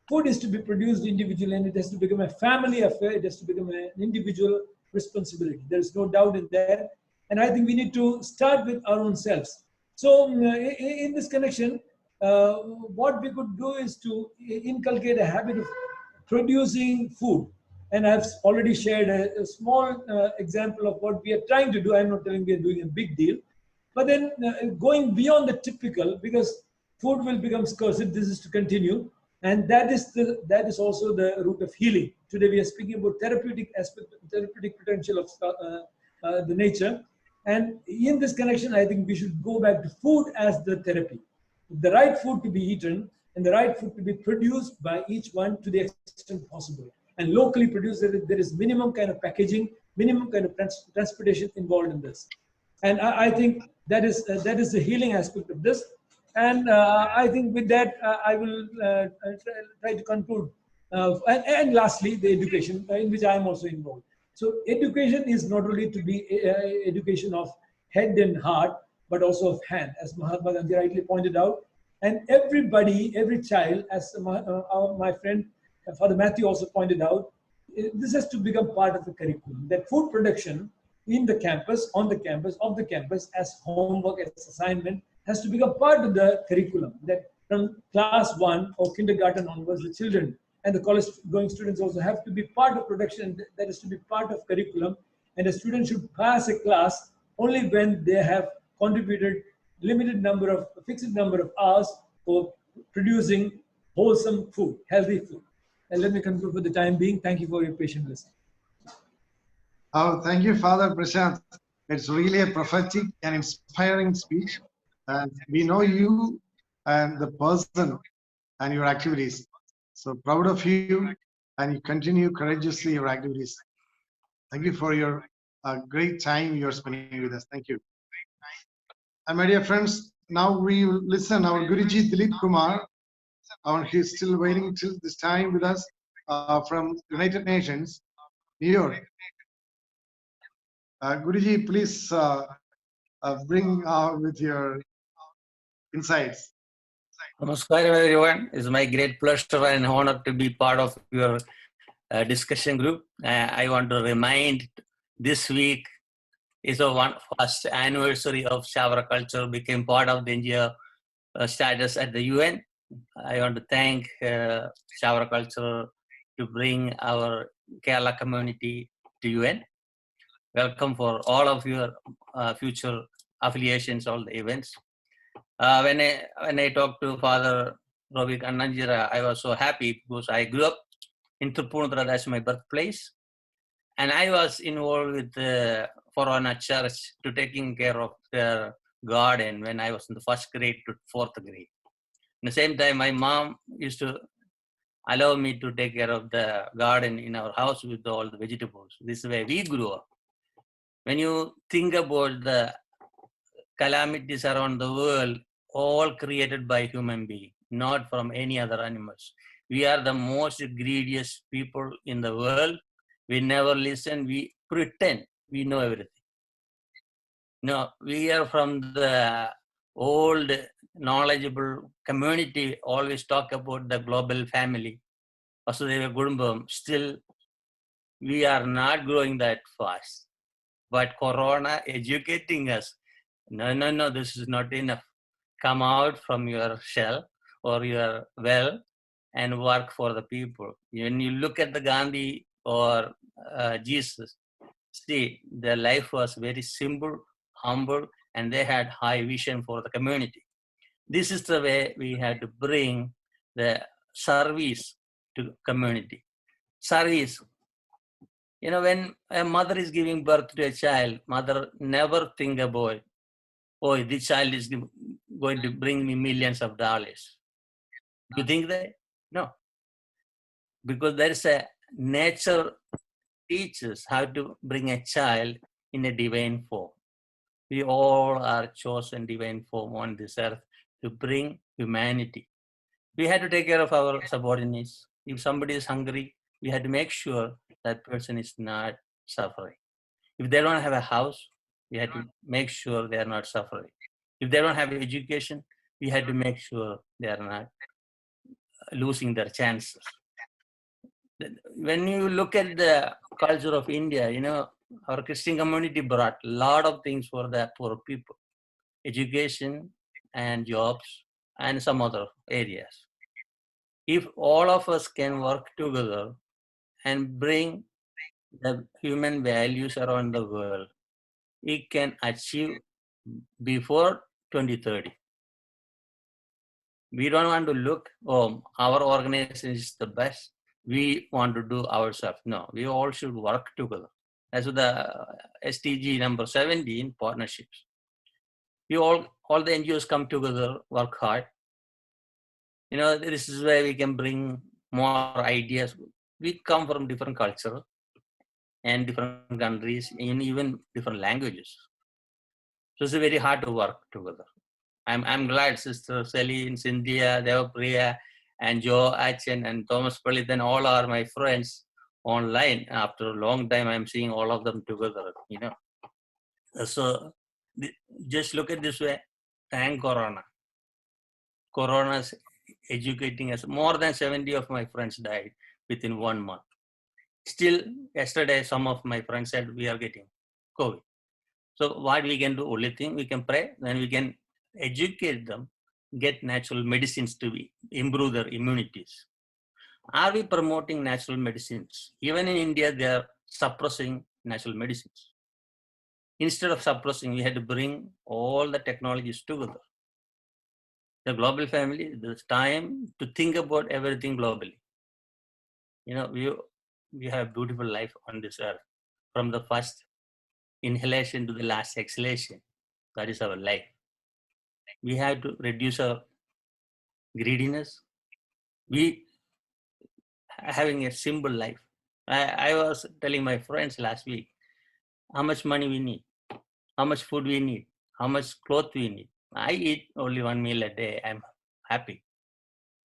Food is to be produced individually, and it has to become a family affair. It has to become an individual responsibility. There is no doubt in that. And I think we need to start with our own selves. So in this connection, what we could do is to inculcate a habit of producing food. And I've already shared a small example of what we are trying to do. I'm not telling we are doing a big deal, but then going beyond the typical, because food will become scarce if this is to continue. And that is also the root of healing. Today we are speaking about therapeutic aspect, therapeutic potential of the nature. And in this connection, I think we should go back to food as the therapy. The right food to be eaten and the right food to be produced by each one to the extent possible. And locally produced, there is minimum kind of packaging, minimum kind of transportation involved in this. And I think that is the healing aspect of this. And I think with that, I will try to conclude. And lastly, the education in which I am also involved. So education is not only to be education of head and heart, but also of hand, as Mahatma Gandhi rightly pointed out. And everybody, every child, as my friend Father Matthew also pointed out, this has to become part of the curriculum. That food production in the campus, on the campus, of the campus, as homework, as assignment, has to become part of the curriculum. That from class 1 or kindergarten onwards, the children and the college-going students also have to be part of production. That is to be part of curriculum. And a student should pass a class only when they have contributed fixed number of hours for producing wholesome food, healthy food. And let me conclude for the time being. Thank you for your patient listening. Oh, thank you, Father Prashant. It's really a prophetic and inspiring speech. And we know you and the person and your activities. So proud of you, and you continue courageously your activities. Thank you for your great time you're spending with us. Thank you. And my dear friends, now we will listen our Guruji Dilip Kumar. He's still waiting till this time with us from United Nations, New York. Guruji, please bring with your insights. Namaskaram, everyone. It's my great pleasure and honor to be part of your discussion group. I want to remind This week is the first anniversary of Chavara culture became part of the NGO status at the UN. I want to thank Chavara culture to bring our Kerala community to UN. Welcome for all of your future affiliations, all the events. When I talked to Father Robi Kannanjira, I was so happy because I grew up in Tripunithura, that's my birthplace. And I was involved with the Forana Church to taking care of their garden when I was in the first grade to fourth grade. At the same time, my mom used to allow me to take care of the garden in our house with all the vegetables. This is where we grew up. When you think about the calamities around the world, all created by human being, not from any other animals. We are the most greediest people in the world. We never listen. We pretend we know everything. No, we are from the old knowledgeable community, always talk about the global family. Vasudhaiva Kudumbakam. Still, we are not growing that fast. But Corona educating us. No, this is not enough. Come out from your shell or your well and work for the people. When you look at the Gandhi or Jesus, see, their life was very simple, humble, and they had high vision for the community. This is the way we had to bring the service to community. Service. You know, when a mother is giving birth to a child, mother never think about, oh, this child is going to bring me millions of dollars. Do you think that? No. Because there is a nature teaches how to bring a child in a divine form. We all are chosen divine form on this earth to bring humanity. We had to take care of our subordinates. If somebody is hungry, we had to make sure that person is not suffering. If they don't have a house, we had to make sure they are not suffering. If they don't have education, we had to make sure they are not losing their chances. When you look at the culture of India, you know, our Christian community brought a lot of things for the poor people, education and jobs and some other areas. If all of us can work together and bring the human values around the world, it can achieve before 2030. We don't want to look, oh, our organization is the best. We want to do ourselves. No, we all should work together. That's the SDG number 17, partnerships. We all the NGOs come together, work hard. You know, this is where we can bring more ideas. We come from different culture and different countries, and even different languages. So it's very hard to work together. I'm glad Sister Celine, Cynthia, Devapriya, and Joe Achen and Thomas Palithan all are my friends online. After a long time, I'm seeing all of them together, you know. So just look at this way. Thank Corona. Corona's educating us. More than 70 of my friends died within 1 month. Still, yesterday, some of my friends said we are getting COVID. So what we can do, only thing we can pray, then we can educate them, get natural medicines to improve their immunities. Are we promoting natural medicines? Even in India, they are suppressing natural medicines. Instead of suppressing, we had to bring all the technologies together. The global family, there's time to think about everything globally. You know, we have beautiful life on this earth. From the first inhalation to the last exhalation, that is our life. We have to reduce our greediness. We having a simple life. I was telling my friends last week how much money we need, how much food we need, how much clothes we need. I eat only 1 meal a day. I'm happy.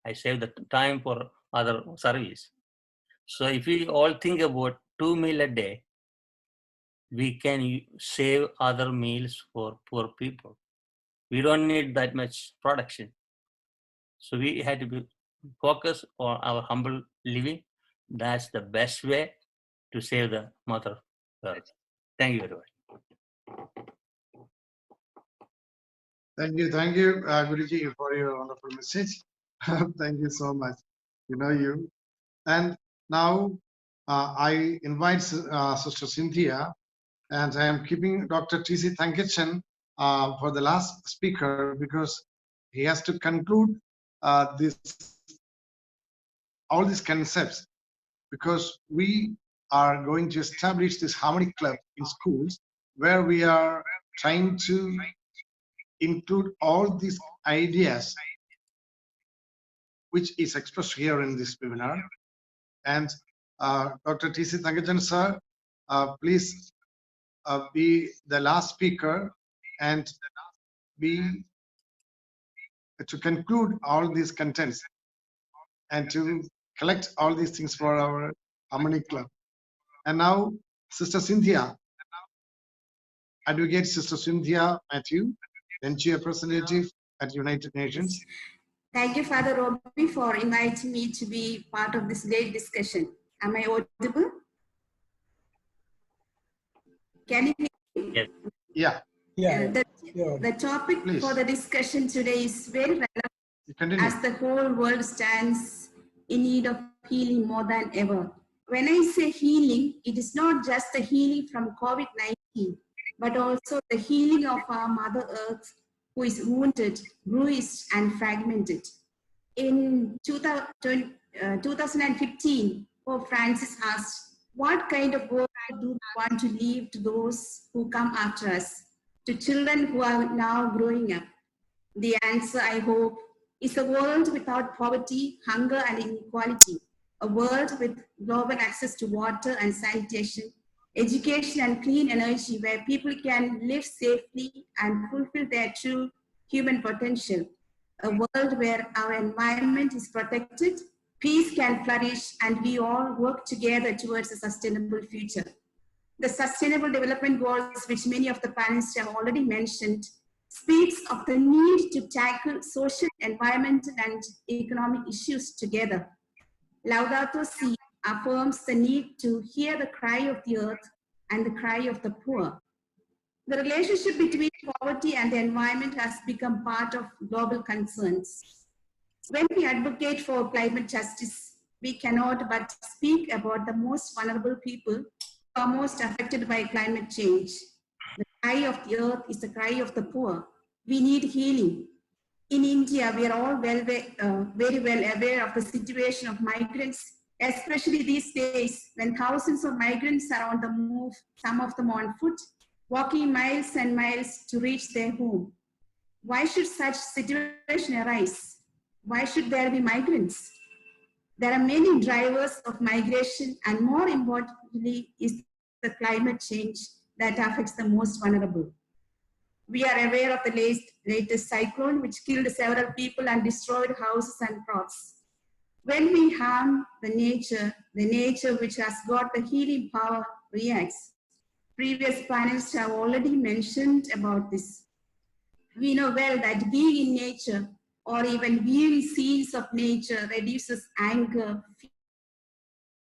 I save the time for other service. So if we all think about 2 meals a day, we can save other meals for poor people. We don't need that much production. So we had to be focused on our humble living. That's the best way to save the mother earth. Thank you very much. Thank you, Guruji, for your wonderful message. Thank you so much. You know you. And now I invite Sister Cynthia, and I am keeping Dr. T.C. Thankachan for the last speaker because he has to conclude all these concepts, because we are going to establish this harmony club in schools where we are trying to include all these ideas which is expressed here in this webinar. And Dr. T.C. Thankachan sir, please be the last speaker and be to conclude all these contents and to collect all these things for our harmony club. And now Sister Cynthia, Advocate Sister Cynthia Matthew, NGO representative at United Nations. Thank you, Father Robbie, for inviting me to be part of this great discussion. Am I audible? Can you hear me? Yes. Yeah. The topic Please. for the discussion today is very relevant as the whole world stands in need of healing more than ever. When I say healing, it is not just the healing from COVID-19, but also the healing of our Mother Earth, who is wounded, bruised, and fragmented. In 2015, Pope Francis asked, what kind of world do we want to leave to those who come after us, to children who are now growing up? The answer, I hope, is a world without poverty, hunger, and inequality, a world with global access to water and sanitation, education and clean energy, where people can live safely and fulfill their true human potential, a world where our environment is protected, peace can flourish, and we all work together towards a sustainable future. The Sustainable Development Goals, which many of the panelists have already mentioned, speaks of the need to tackle social, environmental, and economic issues together. Laudato Si affirms the need to hear the cry of the earth and the cry of the poor. The relationship between poverty and the environment has become part of global concerns. When we advocate for climate justice, we cannot but speak about the most vulnerable people who are most affected by climate change. The cry of the earth is the cry of the poor. We need healing. In India, we are all very well aware of the situation of migrants, especially these days when thousands of migrants are on the move, some of them on foot, walking miles and miles to reach their home. Why should such situation arise? Why should there be migrants? There are many drivers of migration, and more importantly is the climate change that affects the most vulnerable. We are aware of the latest cyclone which killed several people and destroyed houses and crops. When we harm the nature which has got the healing power reacts. Previous panelists have already mentioned about this. We know well that being in nature or even viewing scenes of nature reduces anger,